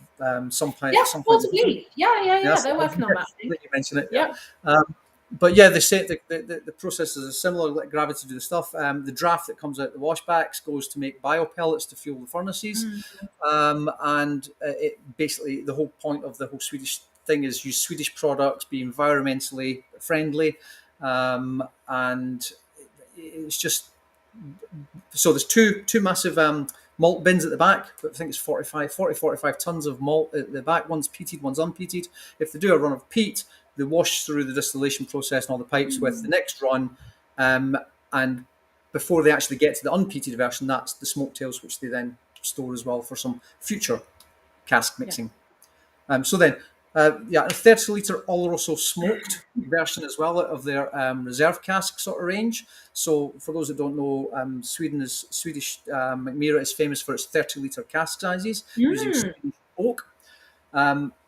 Speaker 5: sometime.
Speaker 1: Yeah, possibly. Yeah. They're working on that.
Speaker 5: You mentioned it.
Speaker 1: Yeah.
Speaker 5: But yeah, they say the processes are similar. Let Gravity do the stuff. The draft that comes out the washbacks goes to make biopellets to fuel the furnaces, and it basically the whole point of the whole Swedish thing is use Swedish products, be environmentally friendly, and it's just so there's two massive malt bins at the back. I think it's 45 tons of malt at the back. One's peated, one's unpeated. If they do a run of peat, they wash through the distillation process and all the pipes with the next run, and before they actually get to the unpeated version, that's the smoke tails, which they then store as well for some future cask mixing. So then, a 30-litre Oloroso smoked version as well of their reserve cask sort of range. So for those that don't know, Swedish Mackmyra is famous for its 30-litre cask sizes using Swedish oak.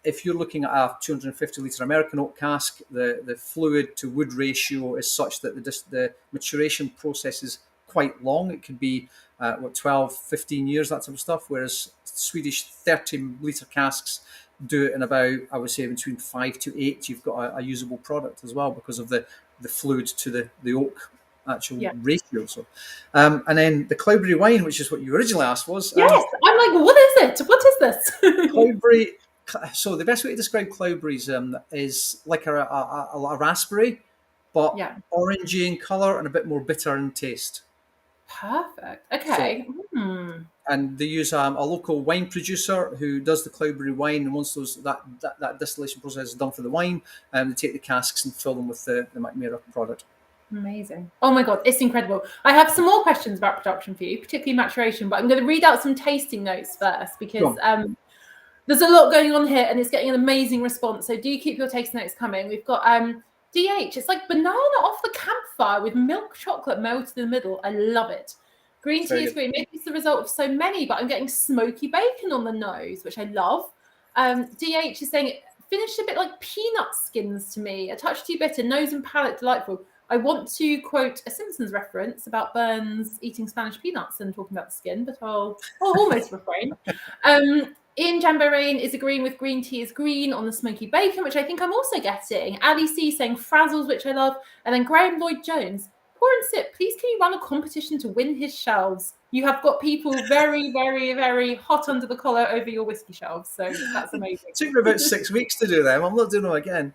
Speaker 5: If you're looking at a 250-litre American oak cask, the fluid to wood ratio is such that the maturation process is quite long. It could be 12, 15 years, that type of stuff, whereas Swedish 30-litre casks do it in about, I would say, between 5 to 8. You've got a usable product as well because of the fluid to the oak actual ratio. So, and then the Cloudberry wine, which is what you originally asked, was
Speaker 1: I'm like, what is it? What is this?
Speaker 5: Cloudberry. So the best way to describe Cloudberries is like a raspberry, but orangey in colour and a bit more bitter in taste.
Speaker 1: Perfect. Okay.
Speaker 5: So, and they use a local wine producer who does the Cloudberry wine, and once that distillation process is done for the wine, they take the casks and fill them with the Mackmyra product.
Speaker 1: Amazing. Oh my God, it's incredible. I have some more questions about production for you, particularly maturation, but I'm going to read out some tasting notes first because there's a lot going on here and it's getting an amazing response. So do keep your tasting notes coming. We've got DH. It's like banana off the campfire with milk chocolate melted in the middle. I love it. Green tea is green. Maybe it's the result of so many, but I'm getting smoky bacon on the nose, which I love. DH is saying it finished a bit like peanut skins to me. A touch too bitter, nose and palate delightful. I want to quote a Simpsons reference about Burns eating Spanish peanuts and talking about the skin, but I'll almost refrain. Ian Jambo-Rain is agreeing with green tea is green on the smoky bacon, which I think I'm also getting. Ali C saying frazzles, which I love. And then Graham Lloyd-Jones, pour and sip. Please can you run a competition to win his shelves? You have got people very, very, very hot under the collar over your whiskey shelves. So that's amazing.
Speaker 5: It took me about 6 weeks to do them. I'm not doing them again.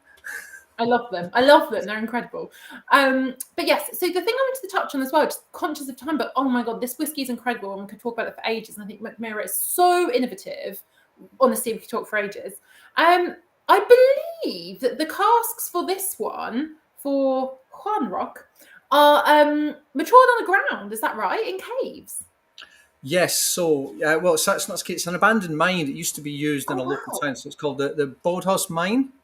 Speaker 1: I love them. I love them. They're incredible. But yes, so the thing I wanted to touch on as well, just conscious of time, but oh my God, this whiskey is incredible and we could talk about it for ages. And I think Mackmyra is so innovative. Honestly, we could talk for ages. I believe that the casks for this one, for Stjärnrök, are matured on the ground. Is that right? In caves?
Speaker 5: Yes. So, well, it's an abandoned mine. It used to be used in a local town. So it's called the Bodehouse mine.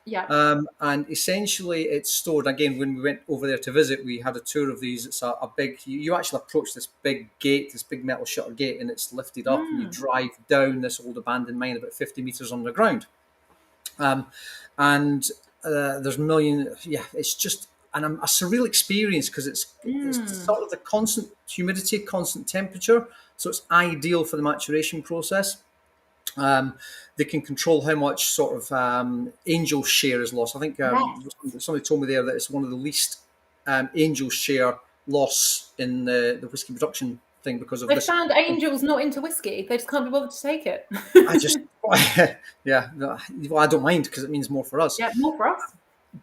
Speaker 1: Yeah.
Speaker 5: And essentially it's stored, again, when we went over there to visit, we had a tour of these. It's a big, you actually approach this big gate, this big metal shutter gate, and it's lifted up and you drive down this old abandoned mine about 50 metres underground. And there's it's just a surreal experience because it's sort of the constant humidity, constant temperature. So it's ideal for the maturation process. They can control how much sort of angel share is lost. I think somebody told me there that it's one of the least angel share loss in the whiskey production thing because of
Speaker 1: this. They found angels not into whiskey. They just can't be bothered to take it.
Speaker 5: Well, I don't mind because it means more for us.
Speaker 1: Yeah, more for us.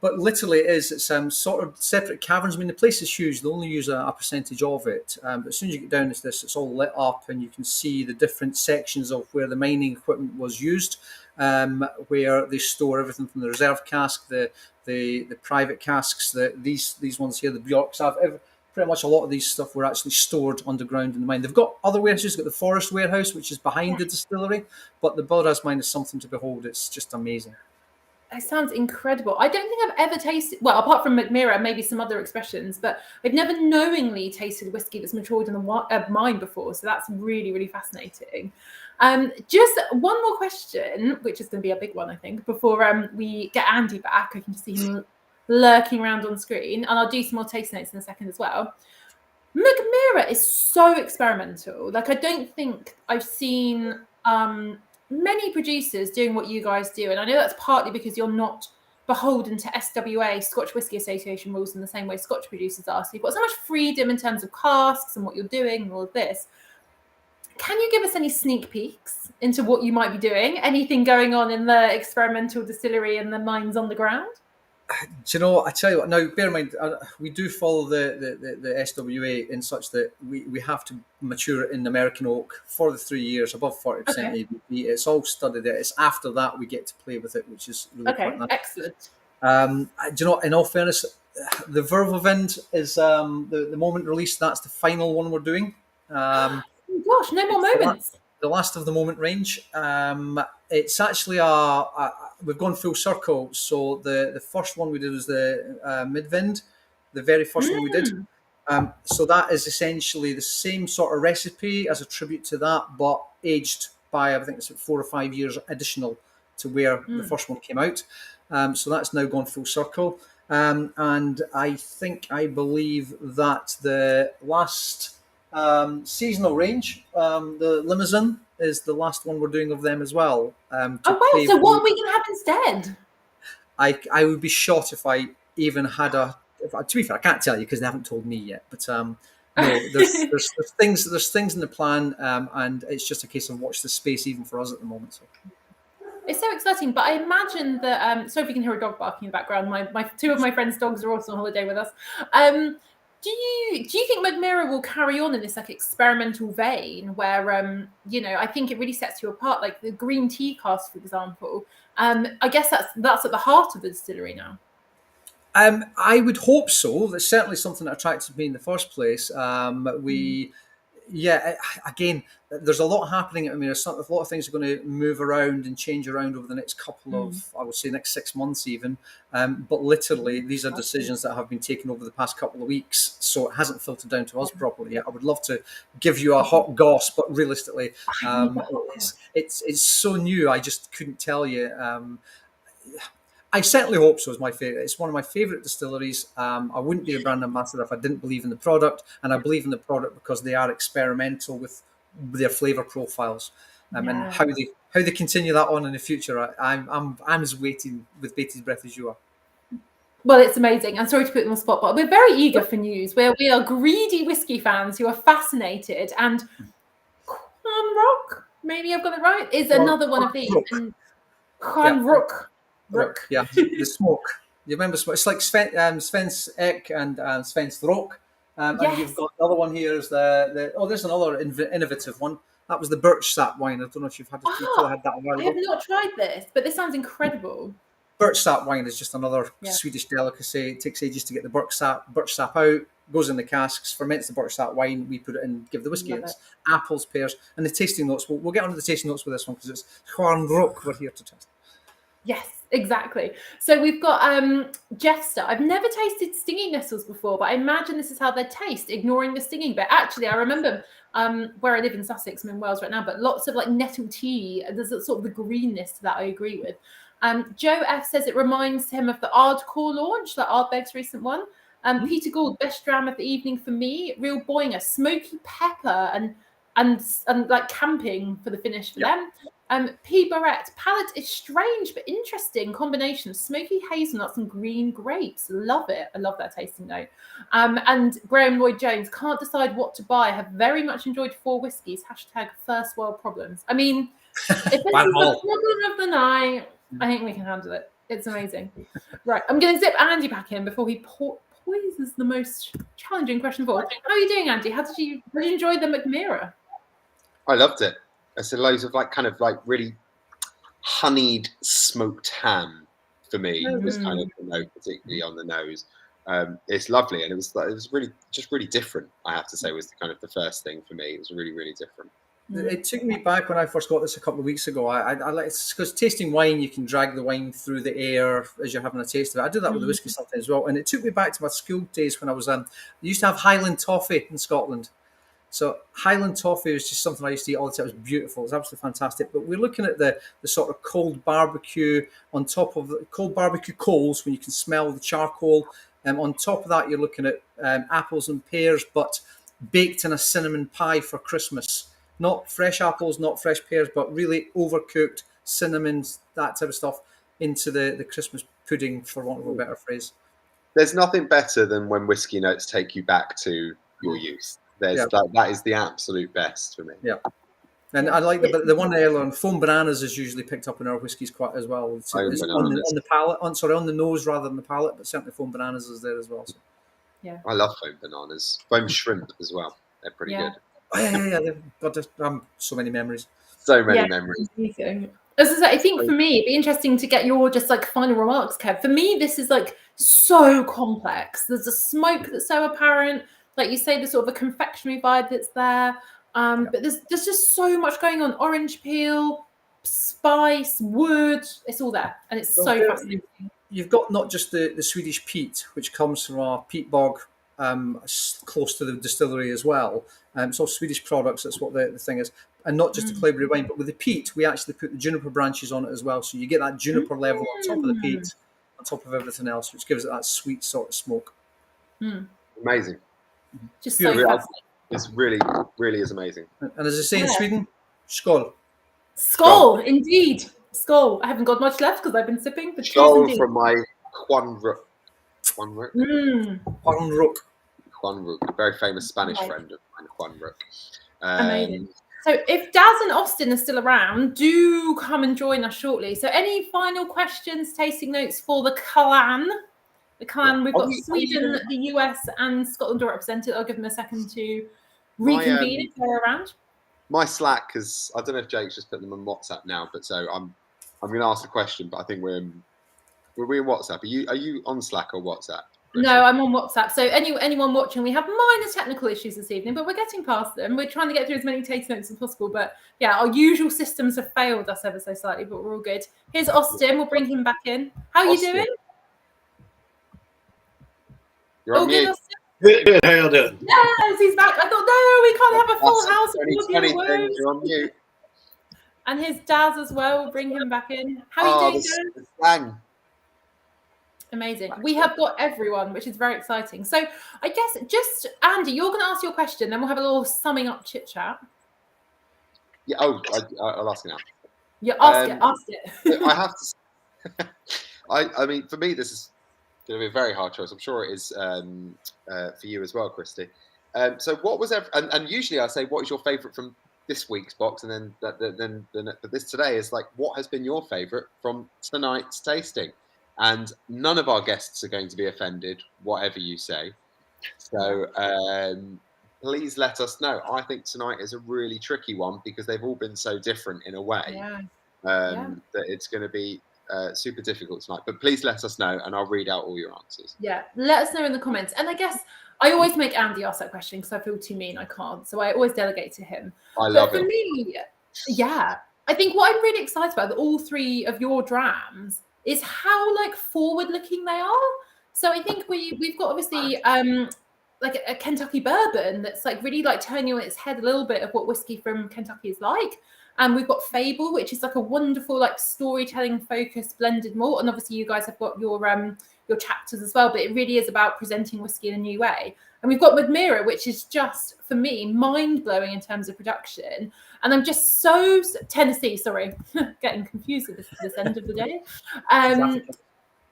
Speaker 5: But literally it's sort of separate caverns. I mean, the place is huge. They only use a percentage of it. But as soon as you get down to this, it's all lit up and you can see the different sections of where the mining equipment was used, where they store everything from the reserve cask, the private casks, these ones here, the Bjorks have. Pretty much a lot of these stuff were actually stored underground in the mine. They've got other warehouses. They've got the forest warehouse, which is behind the distillery. But the Bodehouse mine is something to behold. It's just amazing.
Speaker 1: It sounds incredible. I don't think I've ever tasted, well, apart from Mackmyra and maybe some other expressions, but I've never knowingly tasted whiskey that's matured in a mine before. So that's really, really fascinating. Just one more question, which is going to be a big one, I think, before we get Andy back. I can just see him lurking around on screen, and I'll do some more taste notes in a second as well. Mackmyra is so experimental. Like, I don't think I've seen many producers doing what you guys do, and I know that's partly because you're not beholden to SWA, Scotch Whisky Association rules, in the same way Scotch producers are. So you've got so much freedom in terms of casks and what you're doing and all of this. Can you give us any sneak peeks into what you might be doing? Anything going on in the experimental distillery and the mines on the ground?
Speaker 5: Do you know, I tell you what, now bear in mind, we do follow the SWA in such that we have to mature it in American oak for the 3 years, above 40% ABV. It's all studied there. It's after that we get to play with it, which is really quite nice.
Speaker 1: Excellent.
Speaker 5: Do you know, in all fairness, the Verve is the moment release. That's the final one we're doing.
Speaker 1: Oh gosh, no more moments.
Speaker 5: The last of the moment range. It's actually we've gone full circle. So the first one we did was the Midvind, the very first one we did. So that is essentially the same sort of recipe as a tribute to that, but aged by, I think it's 4 or 5 years additional to where the first one came out. So that's now gone full circle. And I believe that the last seasonal range, the Limousine, is the last one we're doing of them as well.
Speaker 1: Oh wow! So what are we going to have instead?
Speaker 5: I would be shocked if I even had to be fair, I can't tell you because they haven't told me yet. But no, there's things in the plan, and it's just a case of watch the space even for us at the moment. So.
Speaker 1: It's so exciting, but I imagine that. So if you can hear a dog barking in the background, my two of my friends' dogs are also on holiday with us. Do you think Mackmyra will carry on in this like experimental vein where I think it really sets you apart, like the green tea cask, for example. I guess that's at the heart of the distillery now.
Speaker 5: I would hope so. That's certainly something that attracted me in the first place. Again, there's a lot happening. I mean, a lot of things are going to move around and change around over the next couple of, I would say, next 6 months even. But literally, these are decisions that have been taken over the past couple of weeks, so it hasn't filtered down to us properly yet. I would love to give you a hot goss, but realistically, it's so new. I just couldn't tell you. I certainly hope so. Is my favorite. It's one of my favorite distilleries. I wouldn't be a brand ambassador if I didn't believe in the product, and I believe in the product because they are experimental with their flavor profiles, and how they continue that on in the future. I'm as waiting with bated breath as you are.
Speaker 1: Well, it's amazing. I'm sorry to put them on the spot, but we're very eager for news. We are greedy whiskey fans who are fascinated, and Cranrock, maybe I've got it right, is another one of these. Cranrock.
Speaker 5: Yeah, the smoke. You remember smoke? It's like Sven's Ek and Sven's Throk. And you've got the other one here is there's another innovative one. That was the birch sap wine. I don't know if you've had this before. I had that a while ago.
Speaker 1: I have not tried this, but this sounds incredible.
Speaker 5: Birch sap wine is just another Swedish delicacy. It takes ages to get the birch sap out, goes in the casks, ferments the birch sap wine, we put it in, give the whiskey. It's apples, pears, and the tasting notes. We'll get onto the tasting notes with this one because it's Cranrock we're here to test.
Speaker 1: Yes, exactly. So we've got Jester. I've never tasted stinging nettles before, but I imagine this is how they taste, ignoring the stinging bit. Actually, I remember where I live in Sussex, I'm in Wales right now, but lots of like nettle tea. There's sort of the greenness to that I agree with. Joe F says it reminds him of the Ardcore launch, that Ardbeg's recent one. Peter Gould, best dram of the evening for me. Real boinger, smoky pepper and like camping for the finish for them. P. Barrett, palate is strange but interesting combination of smoky hazelnuts and green grapes. Love it. I love that tasting note. And Graham Lloyd Jones, can't decide what to buy. Have very much enjoyed 4 whiskies. # first world problems. I mean, if this is the problem of the night, I think we can handle it. It's amazing. Right, I'm going to zip Andy back in before he poises the most challenging question of all. How are you doing, Andy? How did you enjoy the Mackmyra?
Speaker 2: I loved it. It's loads of really honeyed smoked ham for me. Was kind of the note, particularly on the nose. It's lovely, and it was really different. I have to say, was the first thing for me. It was really, really different.
Speaker 5: It took me back when I first got this a couple of weeks ago. I like, because tasting wine, you can drag the wine through the air as you're having a taste of it. I do that with the whiskey sometimes as well. And it took me back to my school days when I was used to have Highland toffee in Scotland. So Highland toffee was just something I used to eat all the time. It was beautiful. It was absolutely fantastic. But we're looking at the sort of cold barbecue on top of the cold barbecue coals when you can smell the charcoal. On top of that, you're looking at apples and pears, but baked in a cinnamon pie for Christmas. Not fresh apples, not fresh pears, but really overcooked cinnamons, that type of stuff, into the Christmas pudding, for want of a better phrase.
Speaker 2: There's nothing better than when whiskey notes take you back to your youth. That is the absolute best for me.
Speaker 5: Yeah. And I like the one earlier on, foam bananas is usually picked up in our whiskies quite as well. It's on the palate, on the nose rather than the palate, but certainly foam bananas is there as well. So.
Speaker 1: Yeah,
Speaker 2: I love foam bananas, foam shrimp as well. They're pretty good.
Speaker 5: Oh, yeah. God, so many memories.
Speaker 2: So many memories.
Speaker 1: As I say, I think for me, it'd be interesting to get your just like final remarks, Kev. For me, this is like so complex. There's a smoke that's so apparent, like you say, there's sort of a confectionery vibe that's there. But there's just so much going on. Orange peel, spice, wood, it's all there. And it's so fascinating.
Speaker 5: You've got not just the Swedish peat, which comes from our peat bog close to the distillery as well. So Swedish products, that's what the thing is. And not just the Claybury wine, but with the peat, we actually put the juniper branches on it as well. So you get that juniper level on top of the peat, on top of everything else, which gives it that sweet sort of smoke.
Speaker 2: Amazing.
Speaker 1: Just so fascinating.
Speaker 2: It's really, really is amazing.
Speaker 5: And as I say in Sweden, skål.
Speaker 1: Skål, indeed. Skål. I haven't got much left because I've been sipping. But
Speaker 2: skål from my Juanruk. Juanruk, a very famous Spanish friend of mine, Juanruk.
Speaker 1: Amazing. So if Daz and Austin are still around, do come and join us shortly. So any final questions, tasting notes for the clan? The clan, we've got Sweden, the US, and Scotland are represented. I'll give them a second to reconvene if they're around.
Speaker 2: My Slack is, I don't know if Jake's just put them on WhatsApp now, but so I'm going to ask the question, but I think we're in WhatsApp. Are you on Slack or WhatsApp?
Speaker 1: No, I'm on WhatsApp. So anyone watching, we have minor technical issues this evening, but we're getting past them. We're trying to get through as many taste notes as possible. But yeah, our usual systems have failed us ever so slightly, but we're all good. Here's Austin. We'll bring him back in. How are you doing?
Speaker 2: You're on mute.
Speaker 3: Good. How y'all doing?
Speaker 1: Yes, he's back. I thought, no, we can't have a full house of audio.
Speaker 2: You're on mute.
Speaker 1: And his Daz as well. We'll bring him back in. How are you doing, Daz? Amazing. We have got everyone, which is very exciting. So I guess just, Andy, you're going to ask your question, then we'll have a little summing up chit chat.
Speaker 2: Yeah. Oh, I'll ask it now.
Speaker 1: Yeah, ask it.
Speaker 2: I have to. I mean, for me, this is going to be a very hard choice. I'm sure it is for you as well, Christy. So what was and usually I say, what is your favourite from this week's box, and then but this today is like, what has been your favourite from tonight's tasting? And none of our guests are going to be offended, whatever you say. So please let us know. I think tonight is a really tricky one because they've all been so different in a way that it's going to be super difficult tonight. But please let us know, and I'll read out all your answers.
Speaker 1: Yeah, let us know in the comments. And I guess I always make Andy ask that question because I feel too mean. I can't. So I always delegate to him.
Speaker 2: I love it.
Speaker 1: For me, I think what I'm really excited about, all three of your drams, is how like forward-looking they are. So I think we've got obviously like a Kentucky bourbon that's like really like turning on its head a little bit of what whiskey from Kentucky is like. And we've got Fable, which is like a wonderful like storytelling focused blended malt. And obviously you guys have got your chapters as well, but it really is about presenting whiskey in a new way. And we've got Mackmyra, which is just, for me, mind-blowing in terms of production. And I'm just so Tennessee, sorry, getting confused with this end of the day.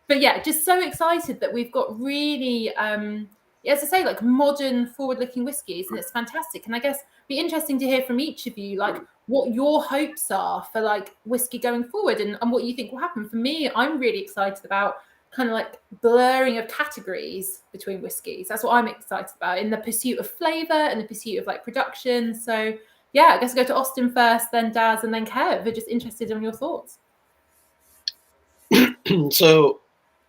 Speaker 1: But yeah, just so excited that we've got really, as I say, like modern forward-looking whiskies, and it's fantastic. And I guess it'd be interesting to hear from each of you, like what your hopes are for like whiskey going forward and what you think will happen. For me, I'm really excited about kind of like blurring of categories between whiskies. That's what I'm excited about in the pursuit of flavor and the pursuit of like production. So yeah, I guess I'll go to Austin first, then Daz, and then Kev. We're just interested in your thoughts.
Speaker 3: So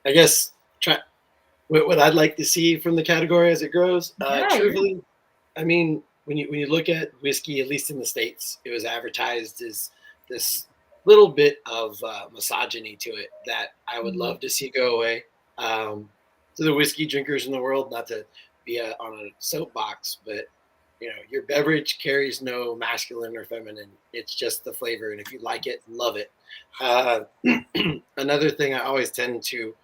Speaker 3: I guess what I'd like to see from the category as it grows. Truthfully, I mean, when you look at whiskey, at least in the States, it was advertised as this little bit of misogyny to it that I would love to see go away. To the whiskey drinkers in the world, not to be on a soapbox, but you know, your beverage carries no masculine or feminine. It's just the flavor, and if you like it, love it. Another thing I always tend to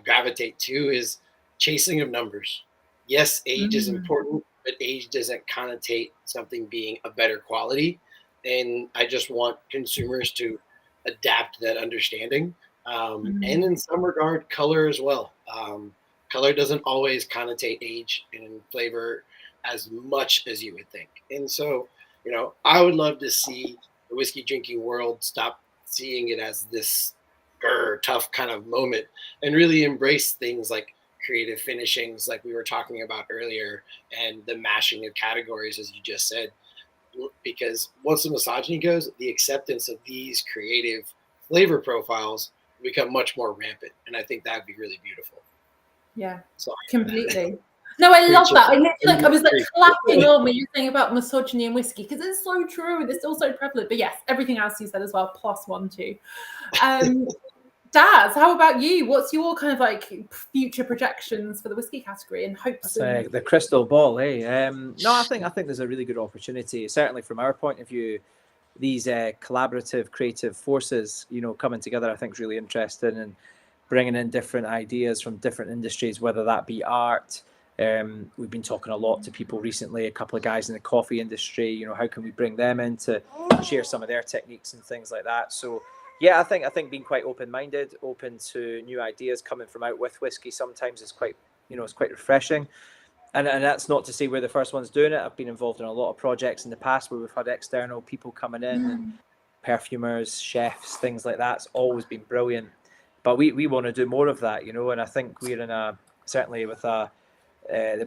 Speaker 3: gravitate to is chasing of numbers. Yes, age is important, but age doesn't connotate something being a better quality. And I just want consumers to adapt that understanding. And in some regard, color as well. Color doesn't always connotate age and flavor as much as you would think. And so You know, I would love to see the whiskey drinking world stop seeing it as this tough kind of moment and really embrace things like creative finishings, like we were talking about earlier, and the mashing of categories, as you just said. Because once the misogyny goes, the acceptance of these creative flavor profiles become much more rampant, and I think that would be really beautiful.
Speaker 1: Yeah,
Speaker 3: So
Speaker 1: completely. No, I love that. I was like clapping on when you're saying about misogyny and whiskey, because it's so true and it's still so prevalent. But yes, everything else you said as well, +1 too. Daz, how about you? What's your kind of like future projections for the whiskey category and hopes?
Speaker 4: The crystal ball, eh? No, I think there's a really good opportunity. Certainly from our point of view, these collaborative, creative forces, you know, coming together, I think is really interesting, and bringing in different ideas from different industries, whether that be art. We've been talking a lot to people recently, a couple of guys in the coffee industry, you know, how can we bring them in to share some of their techniques and things like that. So yeah, I think being quite open-minded, open to new ideas coming from out with whiskey sometimes is quite, you know, it's quite refreshing. And that's not to say we're the first ones doing it. I've been involved in a lot of projects in the past where we've had external people coming in, and perfumers, chefs, things like that. It's always been brilliant. But we want to do more of that, you know, and I think we're in certainly with the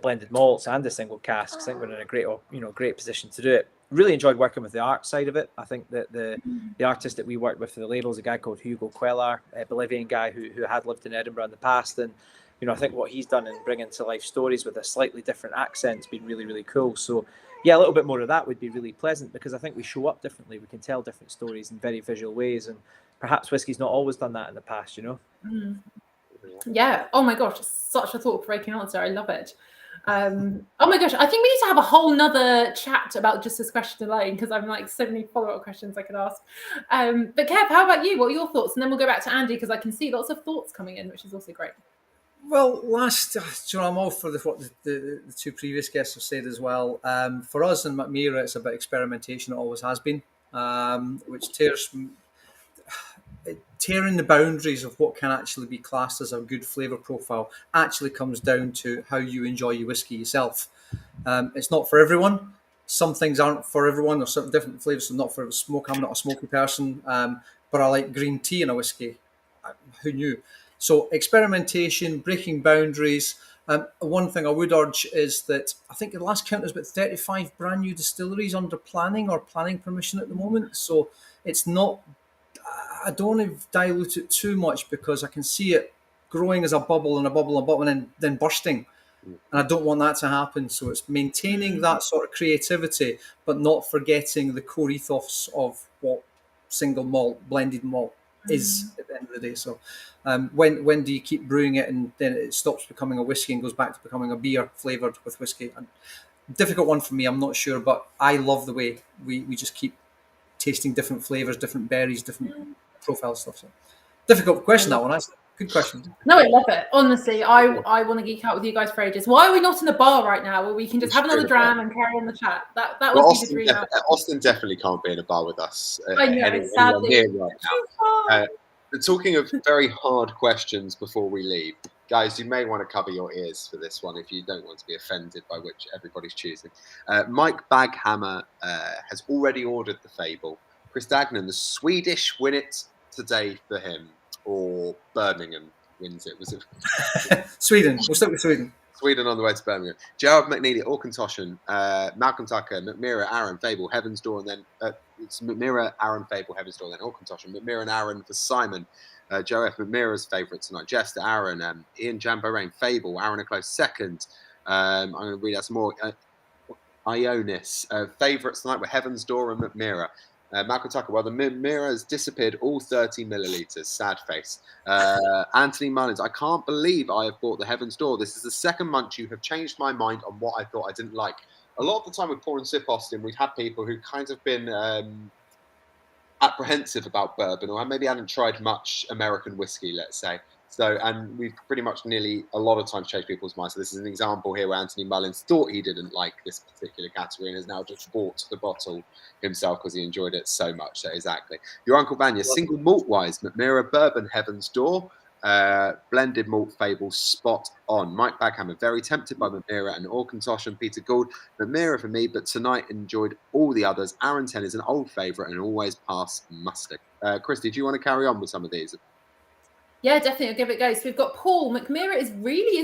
Speaker 4: blended malts and the single casks, I think we're in a great position to do it. Really enjoyed working with the art side of it. I think that the artist that we worked with for the labels, a guy called Hugo Cuellar, a Bolivian guy who had lived in Edinburgh in the past, and you know, I think what he's done in bringing to life stories with a slightly different accent has been really, really cool. So yeah, a little bit more of that would be really pleasant, because I think we show up differently. We can tell different stories in very visual ways, and perhaps whiskey's not always done that in the past, you know.
Speaker 1: Yeah. Oh my gosh, such a thought-provoking answer. I love it. Oh my gosh, I think we need to have a whole nother chat about just this question alone, because I'm like so many follow-up questions I could ask. But Kev, how about you? What are your thoughts? And then we'll go back to Andy, because I can see lots of thoughts coming in, which is also great.
Speaker 5: Well, I'm all for what the two previous guests have said as well. For us in Mackmyra, it's about experimentation. It always has been, which tearing the boundaries of what can actually be classed as a good flavour profile actually comes down to how you enjoy your whiskey yourself. It's not for everyone. Some things aren't for everyone. There's certain different flavours. So not for smoke. I'm not a smoky person, but I like green tea in a whiskey. Who knew? So experimentation, breaking boundaries. One thing I would urge is that I think the last count is about 35 brand new distilleries under planning or planning permission at the moment. So it's not, I don't want to dilute it too much, because I can see it growing as a bubble and a bubble and a bubble and then bursting. And I don't want that to happen. So it's maintaining that sort of creativity, but not forgetting the core ethos of what single malt, blended malt is at the end of the day. So when do you keep brewing it and then it stops becoming a whiskey and goes back to becoming a beer flavoured with whiskey? Difficult one for me, I'm not sure, but I love the way we just keep tasting different flavours, different berries, different profile stuff. So difficult question, that one. That's a good question.
Speaker 1: No, I love it. Honestly, I want to geek out with you guys for ages. Why are we not in a bar right now where we can just have another dram and carry on the chat? That would be the dream.
Speaker 2: Austin definitely can't be in a bar with us.
Speaker 1: I know, sadly.
Speaker 2: Right now. Talking of very hard questions before we leave, guys, you may want to cover your ears for this one if you don't want to be offended by which everybody's choosing. Mike Baghammer has already ordered the Fable. Chris Dagnan, the Swedish win it today for him, or Birmingham wins it? Was it
Speaker 5: Sweden? We'll stick with Sweden.
Speaker 2: Sweden on the way to Birmingham. Gerard McNeely, Auchentoshan, Malcolm Tucker, Mackmyra, Arran, Fable, Heaven's Door, and then it's Mackmyra, Arran, Fable, Heaven's Door, then Auchentoshan, Mackmyra and Arran for Simon. Joe F. Mackmyra's favourite tonight. Jester, Arran, Ian Jambo-Rain, Fable, Arran a close second. I'm going to read out some more. Ionis, favourites tonight were Heaven's Door and Mackmyra. Malcolm Tucker, well, the Mackmyra has disappeared all 30 millilitres. Sad face. Anthony Mullins, I can't believe I have bought the Heaven's Door. This is the second month you have changed my mind on what I thought I didn't like. A lot of the time with Pour and Sip Austin, we've had people who kind of been apprehensive about bourbon, or maybe hadn't tried much American whiskey, let's say. So, and we've pretty much nearly a lot of times changed people's minds. So this is an example here where Anthony Mullins thought he didn't like this particular category and has now just bought the bottle himself because he enjoyed it so much. So exactly. Your Uncle Vanya, single malt wise, Mackmyra Bourbon Heaven's Door. blended malt Fable, spot on. Mike Baghammer, very tempted by Mackmyra and Auchentoshan. Peter Gould, Mackmyra for me, but tonight enjoyed all the others. Arran 10 is an old favourite and always pass muster. Christy, do you want to carry on with some of these?
Speaker 1: Yeah, definitely. I'll give it a go. So we've got Paul. Mackmyra is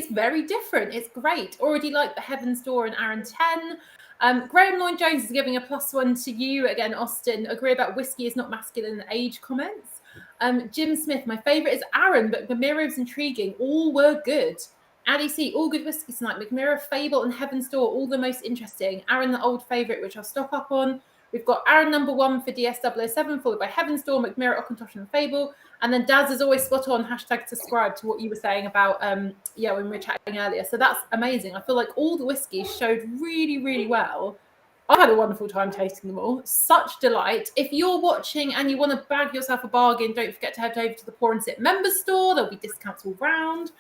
Speaker 1: very different. It's great. Already like the Heaven's Door and Arran 10. Graham Lloyd Jones is giving a +1 to you. Again, Austin, agree about whiskey is not masculine age comments. Jim Smith, my favourite is Arran, but Mackmyra is intriguing. All were good. Ali C, all good whiskey tonight. Mackmyra, Fable and Heaven's Door, all the most interesting. Arran, the old favourite, which I'll stop up on. We've got Arran #1 for DS007, followed by Heaven's Door, Mackmyra, Auchentoshan and Fable. And then Daz is always spot on, #subscribe to what you were saying about, when we were chatting earlier. So that's amazing. I feel like all the whiskies showed really well. I had a wonderful time tasting them all. Such delight. If you're watching and you want to bag yourself a bargain, don't forget to head over to the Pour and Sip members store. There'll be discounts all round.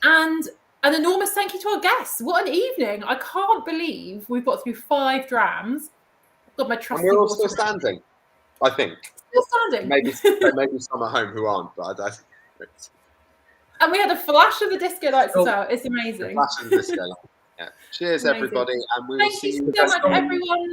Speaker 1: And an enormous thank you to our guests. What an evening. I can't believe we've got through 5 drams. I've got my trusty
Speaker 2: And we're all still standing, I think.
Speaker 1: Still standing.
Speaker 2: Maybe some at home who aren't, but I think
Speaker 1: and we had a flash of the disco lights as well. It's amazing.
Speaker 2: flash of the disco light. Yeah. Cheers,
Speaker 1: Amazing.
Speaker 2: everybody, and we will
Speaker 1: Thank
Speaker 2: see
Speaker 1: you
Speaker 2: you
Speaker 1: so much, everyone.